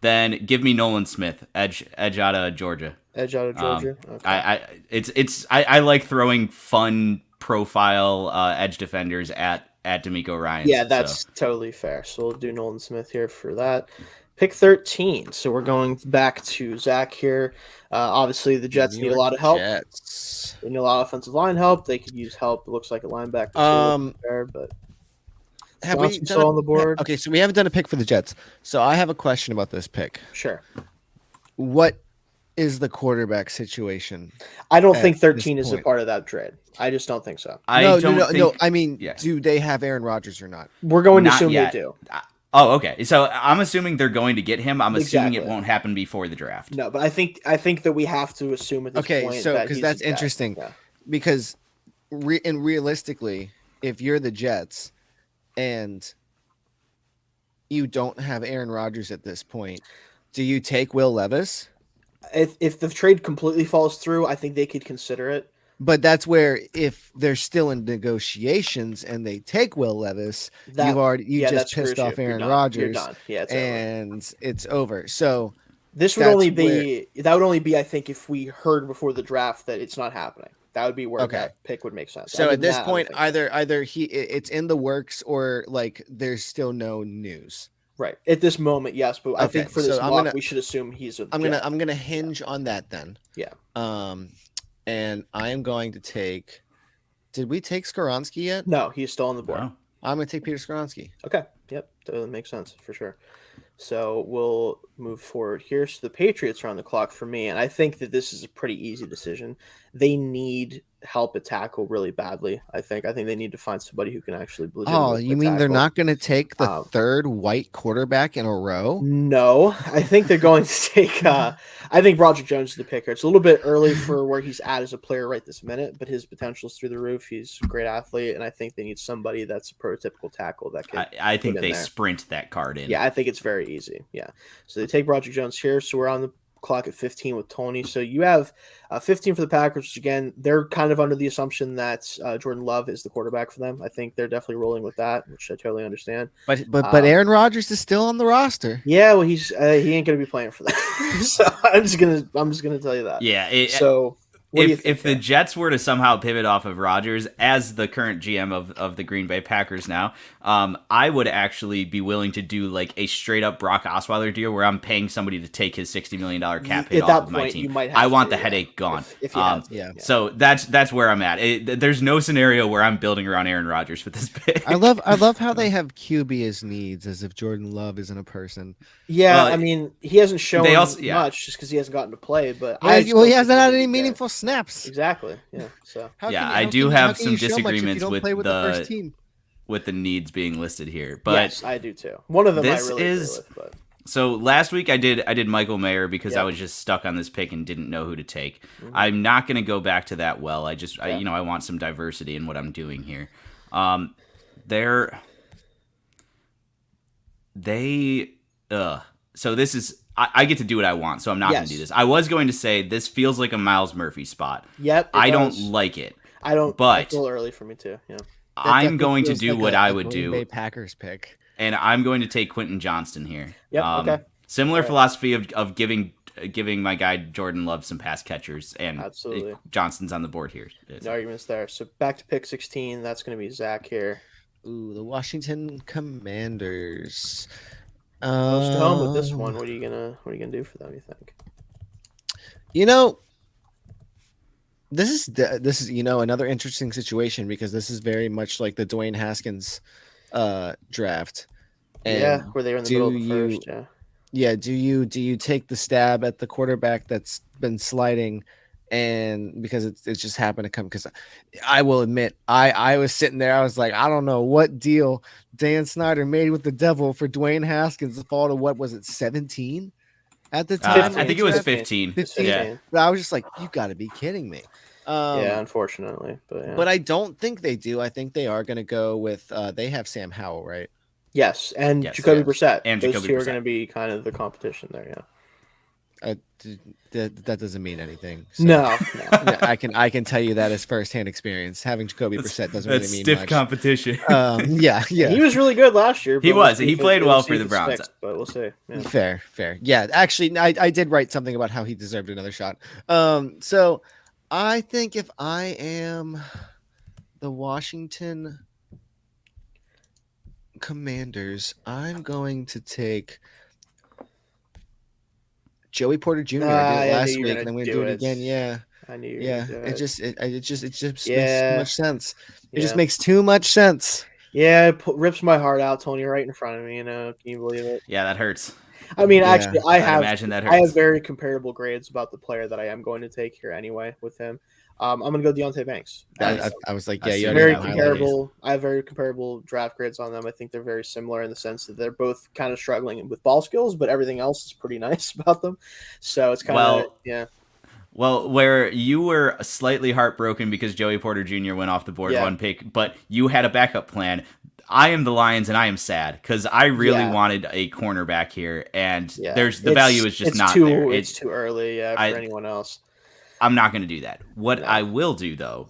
Then give me Nolan Smith, edge out of Georgia. Edge out of Georgia. Okay. I like throwing fun profile edge defenders at D'Amico Ryans. Yeah, that's totally fair. So we'll do Nolan Smith here for that. Pick 13. So we're going back to Zach here. Obviously, the Jets need a lot of help. They need a lot of offensive line help. They could use help. It looks like a linebacker there, but have we done on the board? Okay, so we haven't done a pick for the Jets. So I have a question about this pick. Sure. What is the quarterback situation? I don't think 13 is a part of that trade. I just don't think so. No. I mean, do they have Aaron Rodgers or not? We're going to assume they do. Oh, okay. So I'm assuming they're going to get him. I'm assuming it won't happen before the draft. No, but I think that we have to assume at this point. Okay, so because that's interesting, because realistically, if you're the Jets and you don't have Aaron Rodgers at this point, do you take Will Levis? If the trade completely falls through, I think they could consider it. But that's where if they're still in negotiations and they take Will Levis, you just pissed off Aaron Rodgers. You're done. Yeah, it's over. So this would only be I think if we heard before the draft that it's not happening. That would be where that pick would make sense. So at this point, either it's in the works or like there's still no news. Right at this moment, yes, but I think for this mock, we should assume he's. I'm gonna hinge on that then. Yeah. And I am going to take. Did we take Skoronski yet? No, he's still on the board. No. I'm going to take Peter Skoronski. Okay. Yep. That makes sense for sure. So we'll move forward here. So the Patriots are on the clock for me, and I think that this is a pretty easy decision. They need help at tackle really badly. I think they need to find somebody who can actually. Oh, you mean they're not going to take the third white quarterback in a row? No, I think they're going to take. I think Roger Jones is the picker. It's a little bit early for where he's at as a player right this minute, but his potential is through the roof. He's a great athlete, and I think they need somebody that's a prototypical tackle that can. I think they sprint that card in. Yeah, I think it's very easy. Yeah, so they take Roger Jones here. So we're on the clock at 15 with Tony. So you have 15 for the Packers, which again, they're kind of under the assumption that Jordan Love is the quarterback for them. I think they're definitely rolling with that, which I totally understand. But Aaron Rodgers is still on the roster. Yeah, well, he ain't gonna be playing for that. So I'm just gonna tell you that. Yeah. If the Jets were to somehow pivot off of Rodgers as the current GM of the Green Bay Packers now, I would actually be willing to do like a straight up Brock Osweiler deal where I'm paying somebody to take his $60 million cap hit off of my team. I want the headache gone. If you have to, yeah. So that's where I'm at. There's no scenario where I'm building around Aaron Rodgers with this pick. I love how they have QB as needs, as if Jordan Love isn't a person. Yeah, I mean, he hasn't shown much just because he hasn't gotten to play. But he hasn't had any meaningful snaps. Exactly. Yeah. So I do have some disagreements with the needs being listed here. But yes, I do too. One of them I really agree with. But so last week I did Michael Mayer because I was just stuck on this pick and didn't know who to take. Mm-hmm. I'm not going to go back to that well. I want some diversity in what I'm doing here. So this is I get to do what I want, so I'm not going to do this. I was going to say this feels like a Miles Murphy spot. Yep. I don't like it. I don't. But it's a little early for me too. Yeah. I'm going to do what I would do. Bay Packers pick. And I'm going to take Quentin Johnston here. Yep. Okay. Similar philosophy of giving my guy Jordan Love some pass catchers, and absolutely Johnston's on the board here. No arguments there. So back to pick 16. That's going to be Zach here. Ooh, the Washington Commanders. Close to home with this one. What are you gonna do for them? You think? This is another interesting situation because this is very much like the Dwayne Haskins draft. And where they were in the middle of the first. Yeah. Do you take the stab at the quarterback that's been sliding, and because it just happened to come? Because I will admit, I was sitting there, I was like, I don't know what deal Dan Snyder made with the devil for Dwayne Haskins to fall to, what was it, 17 at the time? I think it was 15. 15. Yeah. But I was just like, you got to be kidding me. Unfortunately, but I don't think they do. I think they are going to go with they have Sam Howell, right? Yes, and Jacoby Brissett. And those Jacoby two Brissett are going to be kind of the competition there. Yeah. That doesn't mean anything. So no. I can tell you that as firsthand experience. Having Jacoby Brissett doesn't really mean stiff much. competition. Yeah. He was really good last year. He was. He played well for the Browns. But we'll see. Yeah. Fair. Yeah, actually, I did write something about how he deserved another shot. So I think if I am the Washington Commanders, I'm going to take Joey Porter Jr. I did it last week, and I'm going to do it again. Yeah, I knew. It just makes too much sense. It just makes too much sense. Yeah, it rips my heart out, Tony, right in front of me. Can you believe it? Yeah, that hurts. I mean, actually, I have very comparable grades about the player that I am going to take here anyway with him. I'm going to go Deontay Banks. I was like, very comparable. I have very comparable draft grades on them. I think they're very similar in the sense that they're both kind of struggling with ball skills, but everything else is pretty nice about them. So it's kind of Well, where you were slightly heartbroken because Joey Porter Jr. went off the board one pick, but you had a backup plan. I am the Lions, and I am sad because I really wanted a cornerback here, and the value is just not there. It's too early for anyone else. I'm not going to do that. What I will do, though,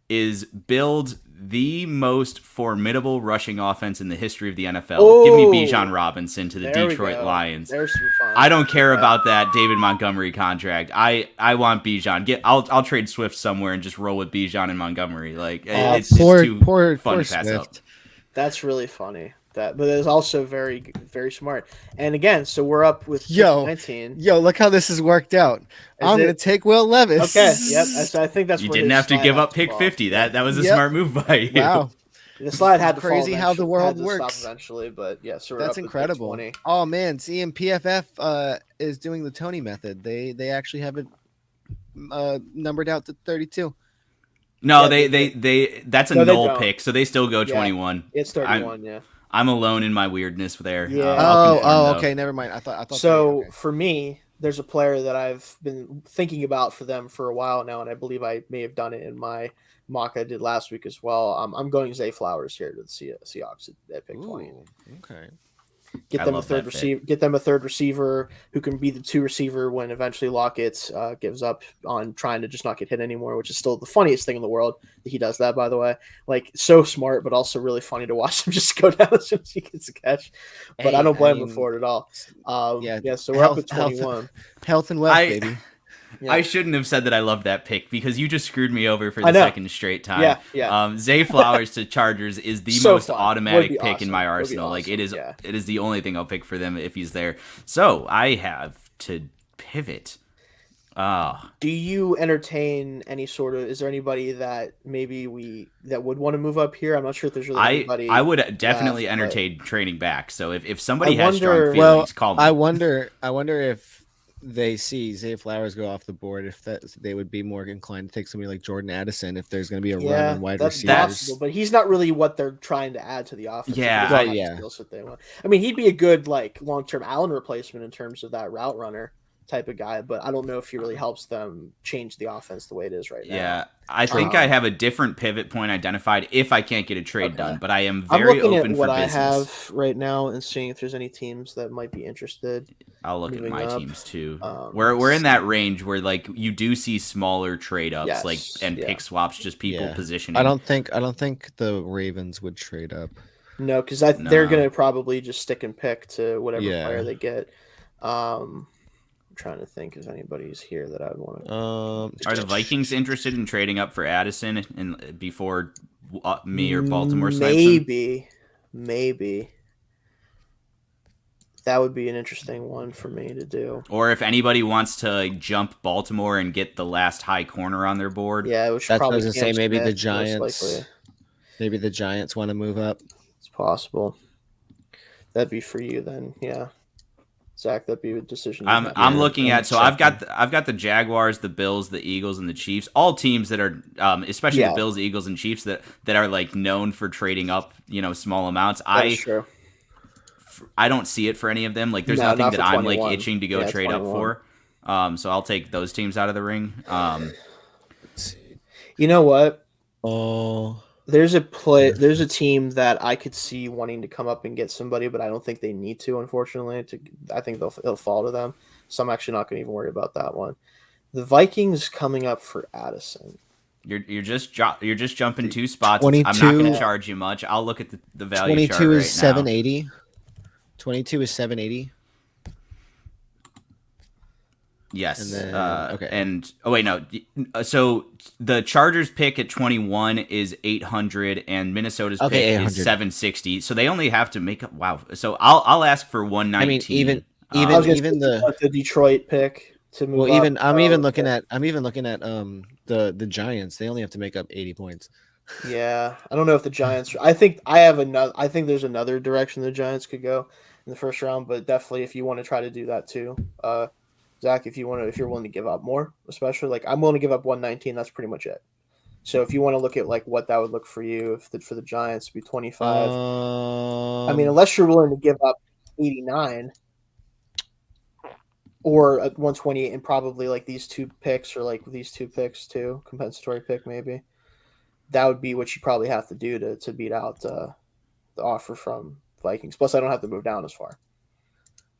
is build the most formidable rushing offense in the history of the NFL. Give me Bijan Robinson to the Detroit Lions. There's some fun. I don't care about that David Montgomery contract. I want Bijan. I'll trade Swift somewhere and just roll with Bijan and Montgomery. Like it's too fun to pass up. That's really funny. But it's also very, very smart. And again, so we're up with 19. Yo, look how this has worked out. I'm going to take Will Levis. Okay, yep. I think that's you didn't have to give up pick 50. That was a smart move by you. Wow. The slide had to crazy fall how the world works eventually, but so that's incredible. Oh man, seeing PFF is doing the Tony method. They actually have it numbered out to 32. No, they that's a null pick, so they still go 21. It's 31, I'm alone in my weirdness there. Yeah. Okay, never mind. I thought. So for me, there's a player that I've been thinking about for them for a while now, and I believe I may have done it in my mock I did last week as well. I'm going Zay Flowers here to the Seahawks at pick 20. Okay. Get them a third receiver who can be the 2 receiver when eventually Lockett gives up on trying to just not get hit anymore, which is still the funniest thing in the world that he does that, by the way. Like, so smart, but also really funny to watch him just go down as soon as he gets a catch. But I don't blame him for it at all. So we're up at 21. Health and wealth, baby. Yeah. I shouldn't have said that I loved that pick because you just screwed me over for the second straight time. Yeah. Zay Flowers to Chargers is the most automatic pick in my arsenal. Like it is the only thing I'll pick for them if he's there. So I have to pivot. Do you entertain any sort of? Is there anybody that maybe that would want to move up here? I'm not sure if there's really anybody. I would definitely entertain trading back. So if somebody has strong feelings, call me. I wonder if they see Zay Flowers go off the board, if they would be more inclined to take somebody like Jordan Addison if there's going to be a run on wide receivers. Possible, but he's not really what they're trying to add to the offense. That they want. I mean, he'd be a good like long-term Allen replacement in terms of that route runner type of guy, but I don't know if he really helps them change the offense the way it is right now. Yeah, I think I have a different pivot point identified if I can't get a trade done, but I am very open for business. I'm looking at what I have right now and seeing if there's any teams that might be interested. I'll look at my teams too. We're in that range where like you do see smaller trade ups pick swaps, just people positioning. I don't think the Ravens would trade up. No, because they're going to probably just stick and pick to whatever player they get. Trying to think if anybody's here that I would want to. Are the Vikings interested in trading up for Addison and before me or Baltimore? Maybe that would be an interesting one for me to do. Or if anybody wants to jump Baltimore and get the last high corner on their board, that's what I was gonna say. Maybe the Giants. Maybe the Giants want to move up. It's possible. That'd be for you then, yeah. Zach, that'd be a decision. I'm looking at I've got the Jaguars, the Bills, the Eagles, and the Chiefs. All teams that are, especially the Bills, Eagles, and Chiefs that are like known for trading up, small amounts. True. I don't see it for any of them. Like there's nothing that I'm like itching to go trade 21. Up for. So I'll take those teams out of the ring. Let's see. You know what? Oh. There's a team that I could see wanting to come up and get somebody, but I don't think they need to, unfortunately. I think they'll fall to them. So I'm actually not going to even worry about that one. The Vikings coming up for Addison. You're just jumping 2 spots. 22, I'm not going to charge you much. I'll look at the value 22 chart right is 780. 22 is 780. Yes. And then, okay. And no. So the Chargers pick at 21 is 800, and Minnesota's pick 800. Is 760. So they only have to make up. Wow. So I'll ask for 119. I mean, even the Detroit pick to move. Well, I'm even looking at the Giants. They only have to make up 80 points. Yeah, I don't know if the Giants. I think there's another direction the Giants could go in the first round, but definitely if you want to try to do that too. Zach, if you're willing to give up more, especially like I'm willing to give up 119, that's pretty much it. So if you want to look at like what that would look for you, for the Giants to be 25, I mean, unless you're willing to give up 89 or 128, and probably like these 2 picks or like these 2 picks too, compensatory pick maybe, that would be what you probably have to do to beat out the offer from Vikings. Plus, I don't have to move down as far.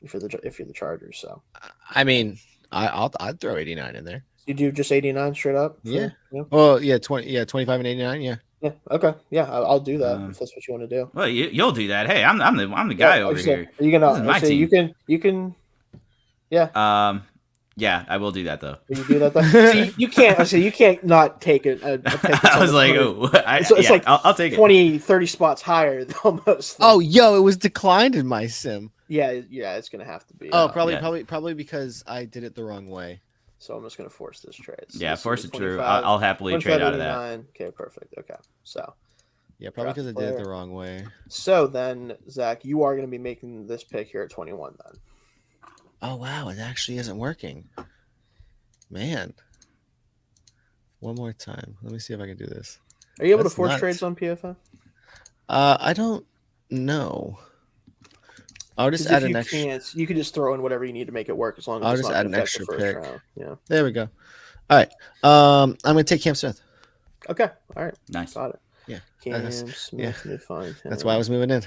If you're the Chargers, so I mean, I'd throw 89 in there. You do just 89 straight up? Yeah. Well, 25 and 89. Yeah. Yeah. Okay. Yeah, I'll do that if that's what you want to do. Well, you'll do that. Hey, I'm the guy over here. Are you gonna? My team. You can. Yeah. Yeah, I will do that though. Will you do that though? See, you can't. You can't not take a pick. I was like, it's like I'll take 20, 30 spots higher almost. Oh, it was declined in my sim. Yeah, it's gonna have to be. Oh, probably because I did it the wrong way. So I'm just gonna force this trade. So force it through. I'll happily trade out of that. Okay, perfect. Okay, so. Yeah, probably because I did it the wrong way. So then, Zach, you are gonna be making this pick here at 21 then. Oh wow, it actually isn't working. Man. One more time. Let me see if I can do this. Are you able to force trades on PFF? I don't know. I'll just add an extra. You can just throw in whatever you need to make it work as long as I'll it's just not add an extra pick. Round. Yeah. There we go. All right. I'm gonna take Cam Smith. Okay. All right. Nice. Got it. Yeah. Cam Smith. Fine. That's why I was moving in.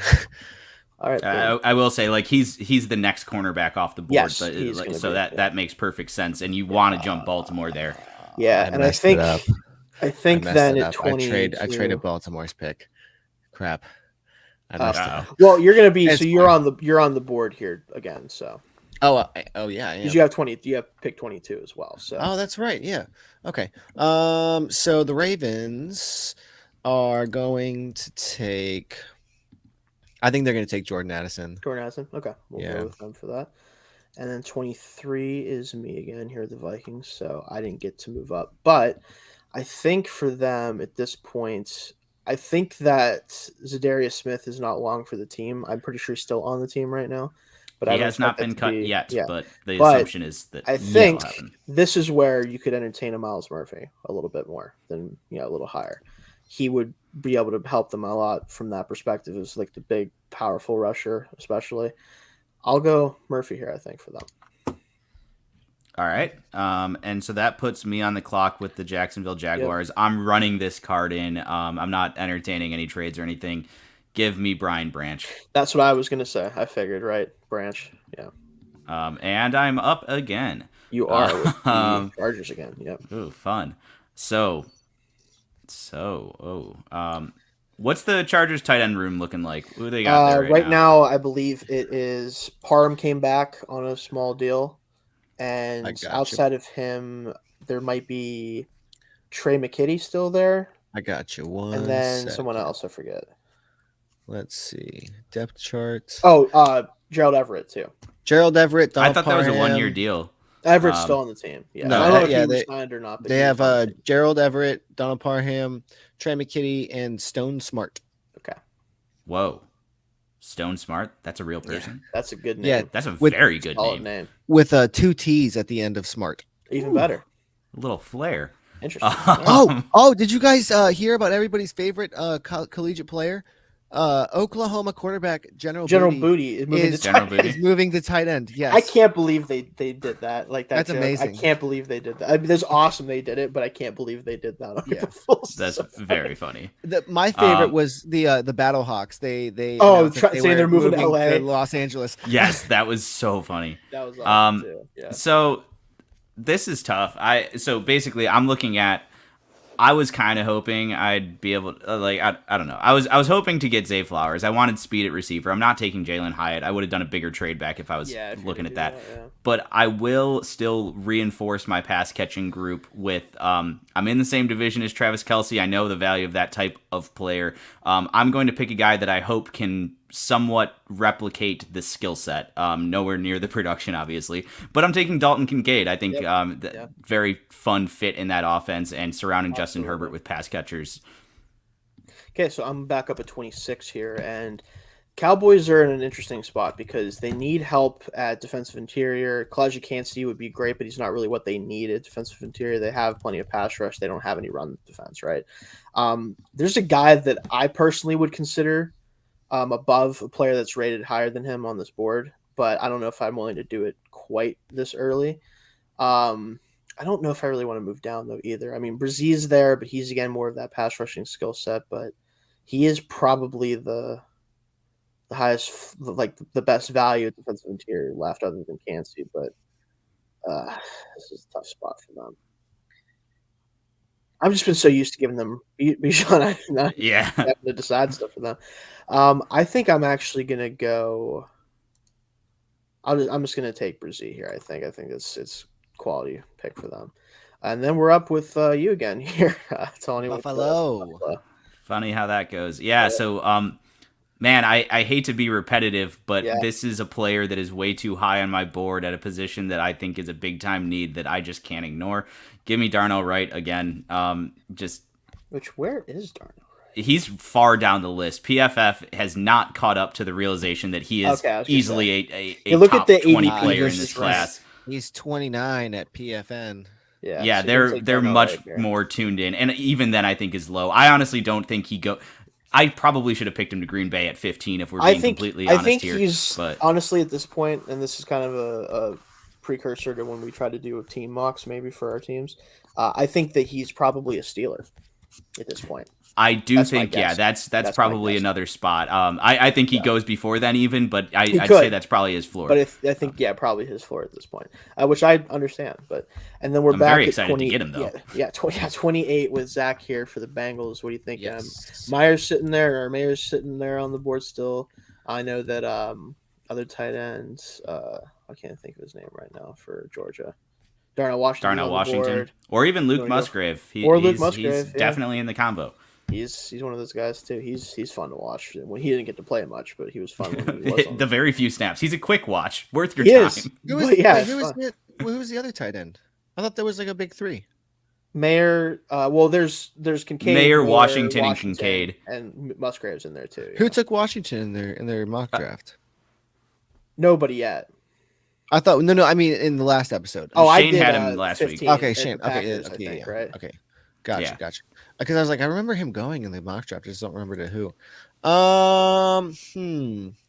All right. I will say, like, he's the next cornerback off the board, Yes, but he's like, gonna so be, that makes perfect sense, and you want to jump Baltimore there. Yeah, I and I messed it think up. then it at up. 22, I traded Baltimore's pick. Crap. I messed it up. Well, you're gonna be It's you're fine. on the board here again. So Oh yeah, I am. because you have 20, you have pick 22 as well. So Oh, that's right. Yeah. Okay. So the Ravens are going to take. I think they're going to take Jordan Addison. Jordan Addison. Okay, we'll go with them for that. And then 23 is me again here at the Vikings. So I didn't get to move up, but I think for them at this point, I think that Zadarius Smith is not long for the team. I'm pretty sure he's still on the team right now, but I He don't has not expect that been to cut be, yet, yeah. but the But assumption is that I that'll think happen. this is where you could entertain a Miles Murphy a little bit more than a little higher. He would be able to help them a lot from that perspective as like the big, powerful rusher, especially. I'll go Murphy here, I think, for them. All right. And so that puts me on the clock with the Jacksonville Jaguars. Yep. I'm running this card in. I'm not entertaining any trades or anything. Give me Brian Branch. That's what I was going to say. I figured, right? Branch. Yeah. And I'm up again. You are with the Chargers again. Yep. Ooh, fun. What's the Chargers tight end room looking like? Who they got there right now? I believe it is Parham came back on a small deal. And outside of him, there might be Trey McKitty still there. I got you. And then someone else, I forget. Let's see. Depth chart. Oh, Gerald Everett, too. Gerald Everett. I thought that was a 1-year deal. Everett's still on the team. Yeah. No, I don't know if he signed or not. But they have Gerald Everett, Donald Parham, Trey McKitty, and Stone Smart. Okay. Whoa. Stone Smart? That's a real person? Yeah, that's a good name. Yeah, that's a very good name. With 2 T's at the end of Smart. Even better. A little flair. Interesting. Did you guys hear about everybody's favorite collegiate player? Oklahoma quarterback General Booty is moving to tight end. Yes, I can't believe they did that. Like that's amazing. I can't believe they did that. I mean, that's awesome they did it, but I can't believe they did that. That's very funny. My favorite was the Battlehawks. They saying they're moving to LA, to Los Angeles. Yes, that was so funny. That was awesome too. Yeah. So this is tough. So basically, I'm looking at. I was kind of hoping I'd be able to, I don't know. I was hoping to get Zay Flowers. I wanted speed at receiver. I'm not taking Jalen Hyatt. I would have done a bigger trade back if I was looking at that. Yeah. But I will still reinforce my pass catching group with, I'm in the same division as Travis Kelce. I know the value of that type of player. I'm going to pick a guy that I hope can somewhat replicate the skill set. Nowhere near the production, obviously. But I'm taking Dalton Kincaid. I think very fun fit in that offense and surrounding Justin Herbert with pass catchers. Okay, so I'm back up at 26 here, and Cowboys are in an interesting spot because they need help at defensive interior. Kalijah Kancey would be great, but he's not really what they need at defensive interior. They have plenty of pass rush. They don't have any run defense, right? There's a guy that I personally would consider above a player that's rated higher than him on this board, but I don't know if I'm willing to do it quite this early. I don't know if I really want to move down though either. I mean, Brzez's there, but he's again more of that pass rushing skill set, but he is probably the highest, like the best value at defensive interior left other than Kancey, but this is a tough spot for them. I've just been so used to giving them Bijan. Having to decide stuff for them. I think I'm actually gonna go. I'm just gonna take Brzee here. I think it's quality pick for them, and then we're up with you again here. Buffalo. Funny how that goes. Yeah. So man, I hate to be repetitive, but this is a player that is way too high on my board at a position that I think is a big time need that I just can't ignore. Give me Darnell Wright again. Where is Darnell Wright? He's far down the list. PFF has not caught up to the realization that he is easily a top 20 player in this class. He's 29 at PFN. Yeah, they're much more tuned in, and even then, I think is low. I honestly don't think I probably should have picked him to Green Bay at 15 if we're being completely honest here. I think he's honestly at this point, and this is kind of a precursor to when we try to do team mocks maybe for our teams. I think that he's probably a Steeler. at this point. I do That's my think, yeah, guess. that's probably another spot. I think he goes before then even, but I'd could. say that's probably his floor. But I think probably his floor at this point, which I understand. But and then we're I'm back very at excited 20, to get him though. Yeah, 28 with Zach here for the Bengals. What do you think? Yes. Myers sitting there, or Mayer's sitting there on the board still. I know that other tight ends. I can't think of his name right now for Georgia. Darnell Washington, or even Luke Musgrave. Luke Musgrave. He's definitely in the combo. He's one of those guys too. He's fun to watch. When he didn't get to play much, but he was fun when he was on the very few snaps. He's a quick watch, worth your time. Who was the other tight end? I thought there was like a big three. Mayer. Well, there's Kincaid, Mayer, Washington, and Kincaid, and Musgrave's in there too. Who took Washington in their mock draft? Nobody yet. I thought no. I mean, in the last episode. Oh, Shane had him last week. Okay, Shane. Packers, okay, think, yeah. Right? Okay, gotcha. Because I was like, I remember him going in the mock draft. I just don't remember to who.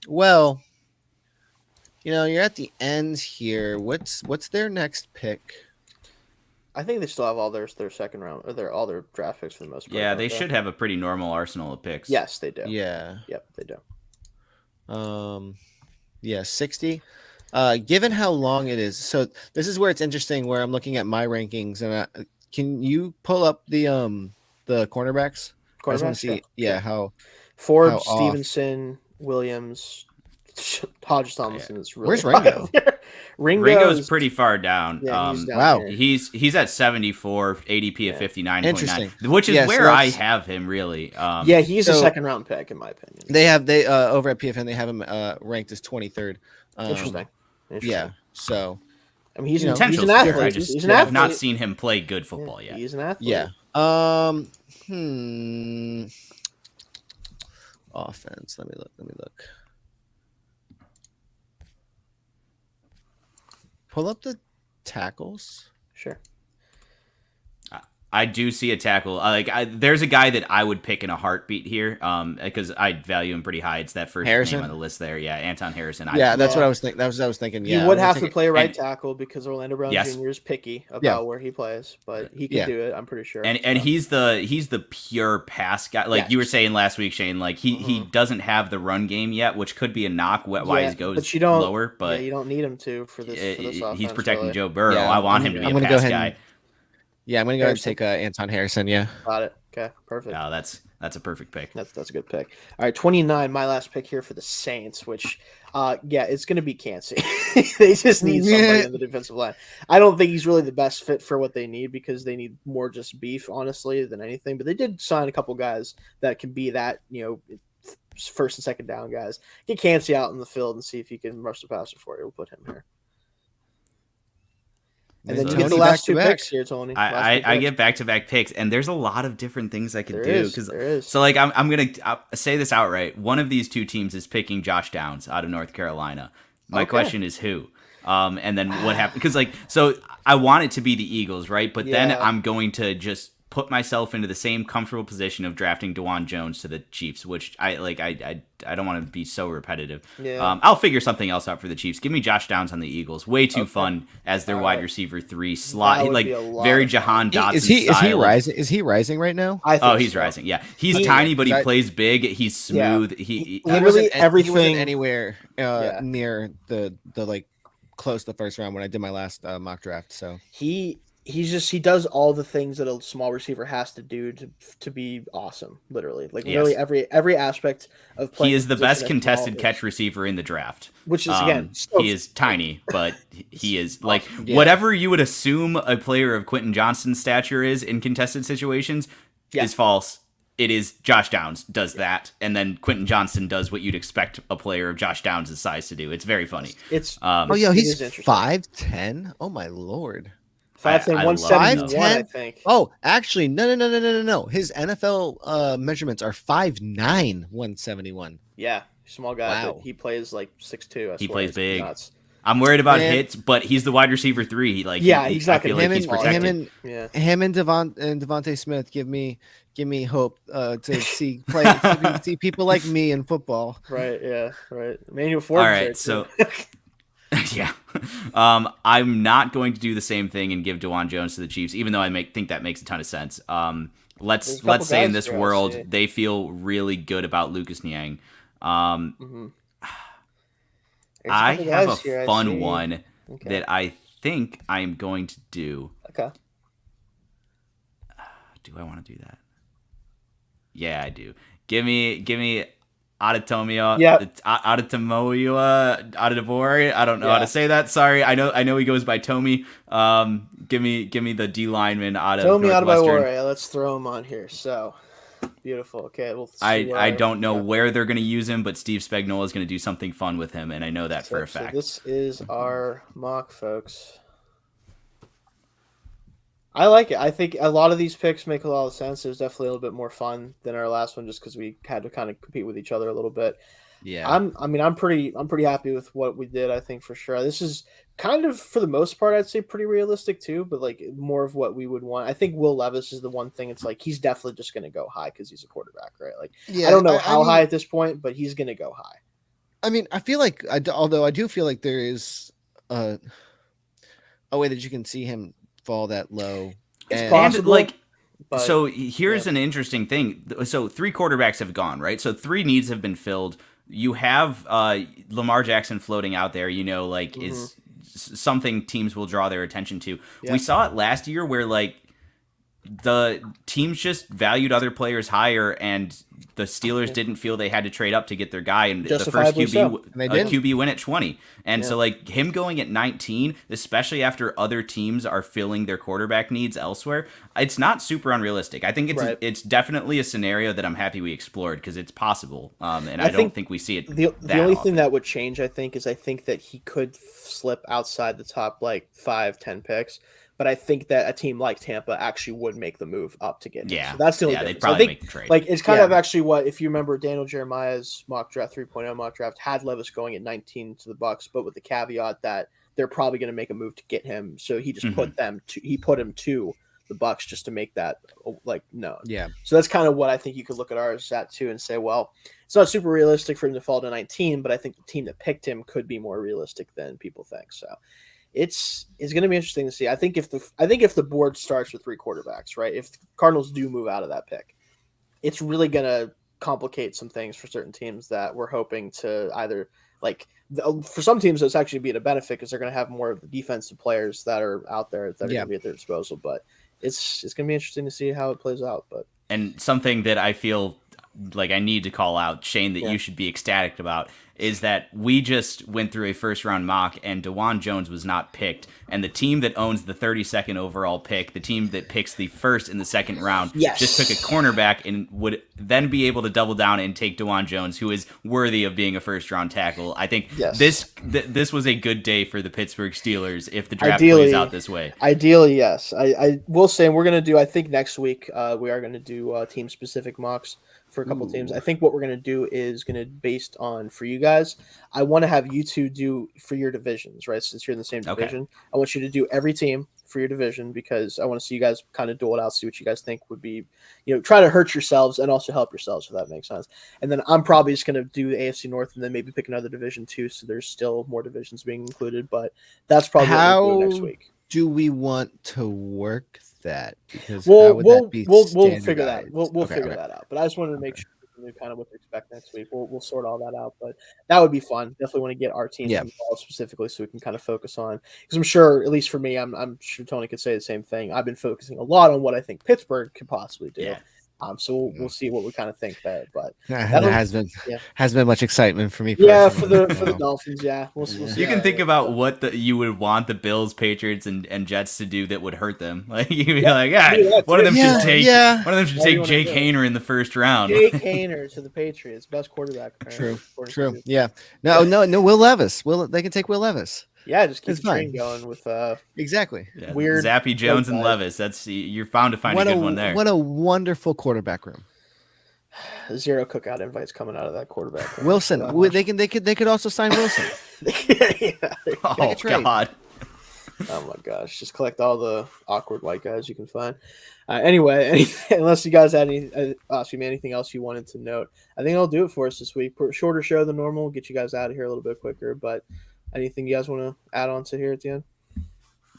Well, you're at the end here. What's their next pick? I think they still have all their second round, or all their draft picks for the most part. Yeah, they should have a pretty normal arsenal of picks. Yes, they do. Yeah. Yep, they do. Yeah, 60. Given how long it is, so this is where it's interesting. Where I'm looking at my rankings, and can you pull up the cornerbacks? I just want to see, how Forbes, how Stevenson, Williams, Hodge Thomason is really. Where's Ringo? Ringo's pretty far down. Yeah, he's down wow, here. He's at 74, ADP of 59.9, interesting. Which is where I have him really. He's a second round pick in my opinion. They over at PFN they have him ranked as 23rd. Interesting. Yeah, so I mean he's an athlete. He's an athlete. I've not seen him play good football yet. He's an athlete. Yeah. Offense. Let me look. Pull up the tackles. Sure. I do see a tackle. There's a guy that I would pick in a heartbeat here, because I value him pretty high. It's that first Harrison? name on the list there. Yeah, Anton Harrison. That's what I was thinking. That was what I was thinking. Yeah, he would have to play right tackle because Orlando Brown Jr. is picky about where he plays, but he can do it. I'm pretty sure. And he's the pure pass guy. Like you were saying last week, Shane. Like he doesn't have the run game yet, which could be a knock. Why he goes lower, but you don't need him to for this. Offense, he's protecting really. Joe Burrow. I want him to be a pass guy. Yeah, I'm gonna go ahead and take Anton Harrison. Yeah, got it. Okay, perfect. Oh, that's a perfect pick. That's a good pick. All right, 29. My last pick here for the Saints, which, it's gonna be Cansey. They just need somebody on the defensive line. I don't think he's really the best fit for what they need because they need more just beef, honestly, than anything. But they did sign a couple guys that can be that first and second down guys. Get Cansey out in the field and see if he can rush the passer for you. We'll put him here. And then you get the last two picks here, Tony. I get back-to-back picks, and there's a lot of different things I could do. There is. So, I'm going to say this outright. One of these two teams is picking Josh Downs out of North Carolina. My question is who? And then what happened? Because, so I want it to be the Eagles, right? But then I'm going to just put myself into the same comfortable position of drafting DeJuan Jones to the Chiefs, which I don't want to be so repetitive. Yeah. I'll figure something else out for the Chiefs. Give me Josh Downs on the Eagles. Way too fun as their wide receiver 3 slot, very Jahan Dotson. Is he rising? Is he rising right now? He's rising. Yeah, he's tiny, but he plays big. He's smooth. He literally everything. He wasn't anywhere near the close to the first round when I did my last mock draft. So he does all the things that a small receiver has to do to be awesome. Literally, literally every aspect of playing. He is the best contested catch receiver in the draft. Which is he is tiny, but he is whatever you would assume a player of Quentin Johnston's stature is in contested situations is false. It is Josh Downs does that, and then Quentin Johnston does what you'd expect a player of Josh Downs' size to do. It's very funny. He's 5'10". Oh my lord. 5'10", 171, I think. Oh, actually, no. His NFL measurements are 5'9", 171. Yeah, small guy. Wow. But he plays 6'2". He plays big. Nuts. I'm worried about hits, but he's the wide receiver 3. He's not going to. He's protected. Him and Devontae Smith give me hope to see see people like me in football. Right. Yeah. Right. Emmanuel Forbes. All right. So. Yeah. I'm not going to do the same thing and give DeJuan Jones to the Chiefs, even though I think that makes a ton of sense. let's say in this world they feel really good about Lucas Niang. I have a fun one that I think I'm going to do. Okay. Do I want to do that? Yeah, I do. Give me Adetomoya. Yeah. Adetobori. I don't know how to say that. Sorry. I know he goes by Tomi. Give me the D lineman out of Northwestern. Adetobori. Let's throw him on here. So beautiful. Okay. I don't know where they're going to use him, but Steve Spagnuolo is going to do something fun with him, and I know that for a fact. So this is our mock, folks. I like it. I think a lot of these picks make a lot of sense. It was definitely a little bit more fun than our last one, just because we had to kind of compete with each other a little bit. Yeah. I'm pretty happy with what we did. I think for sure. This is kind of, for the most part, I'd say pretty realistic too, but like more of what we would want. I think Will Levis is the one thing. It's like he's definitely just going to go high because he's a quarterback, right? Like I don't know how high at this point, but he's going to go high. I mean, I feel like, although I do feel like there is a way that you can see him fall that low. It's possible. So here's an interesting thing. So 3 quarterbacks have gone, right? So 3 needs have been filled. You have Lamar Jackson floating out there, is something teams will draw their attention to. Yeah. We saw it last year where the teams just valued other players higher, and the Steelers didn't feel they had to trade up to get their guy, and the first QB went at 20. And so him going at 19, especially after other teams are filling their quarterback needs elsewhere, it's not super unrealistic. I think it's definitely a scenario that I'm happy we explored because it's possible. And I don't think we see it. The only thing that would change, I think that he could slip outside the top 5-10 picks. But I think that a team like Tampa actually would make the move up to get him. Yeah, so that's the only difference. They'd probably make the trade. It's kind of actually what, if you remember Daniel Jeremiah's mock draft 3.0 mock draft had Levis going at 19 to the Bucs, but with the caveat that they're probably going to make a move to get him. So he just put him to the Bucs just to make that known. Yeah. So that's kind of what I think you could look at ours at too and say, well, it's not super realistic for him to fall to 19, but I think the team that picked him could be more realistic than people think. So it's going to be interesting to see. I think if the board starts with 3 quarterbacks, right? If the Cardinals do move out of that pick, it's really going to complicate some things for certain teams that we're hoping to either for some teams it's actually be a benefit because they're going to have more of the defensive players that are out there that are going to be at their disposal. But it's going to be interesting to see how it plays out. And something that I feel like I need to call out, Shane, that you should be ecstatic about is that we just went through a first-round mock, and DeJuan Jones was not picked. And the team that owns the 32nd overall pick, the team that picks the first in the second round, just took a cornerback and would then be able to double down and take DeJuan Jones, who is worthy of being a first-round tackle. I think this was a good day for the Pittsburgh Steelers if the draft plays out this way. Ideally, yes. I will say we're going to do, I think next week, we are going to do team-specific mocks for a couple teams. I think what we're going to do is going to, based on, for you guys, I want to have you two do for your divisions, right? Since you're in the same division, I want you to do every team for your division because I want to see you guys kind of duel it out, see what you guys think would be, try to hurt yourselves and also help yourselves, if that makes sense. And then I'm probably just going to do the AFC North and then maybe pick another division too. So there's still more divisions being included, but that's probably what we'll do next week. Do we want to work that? Because we'll figure that. We'll figure that out. But I just wanted to make sure kind of what to expect next week. We'll sort all that out, but that would be fun. Definitely want to get our team involved specifically so we can kind of focus on, because I'm sure, at least for me, I'm sure Tony could say the same thing. I've been focusing a lot on what I think Pittsburgh could possibly do. So we'll see what we kind of think there, but there hasn't been much excitement for me. For the Dolphins, we'll see. You can think about what you would want the Bills, Patriots, and Jets to do that would hurt them. Like you'd be one of them should take Jake Haener in the first round. Jake Haener to the Patriots, best quarterback. True. Yeah. No. Will Levis. They can take Will Levis. Yeah, just keep the train going with exactly weird Zappy, Jones, and Levis. You're bound to find a good one there. What a wonderful quarterback room. 0 cookout invites coming out of that quarterback room. Wilson. They could also sign Wilson. Oh God. Oh my gosh! Just collect all the awkward white guys you can find. Anyway, unless you guys had anything else you wanted to note, I think I'll do it for us this week. Shorter show than normal. Get you guys out of here a little bit quicker, but. Anything you guys want to add on to here at the end?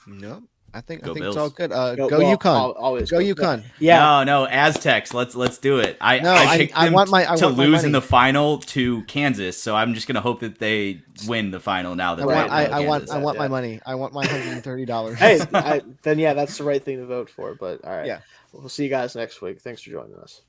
No. I think Go it's all Bills. good. Go UConn. always Go UConn. Yeah. No, Aztecs. Let's do it. I picked I them want my to lose money. in the final to Kansas, so I'm just gonna hope that they win the final now that I want Kansas. my money. I want my $130. Hey, then yeah, that's the right thing to vote for. But all right, Yeah. we'll see you guys next week. Thanks for joining us.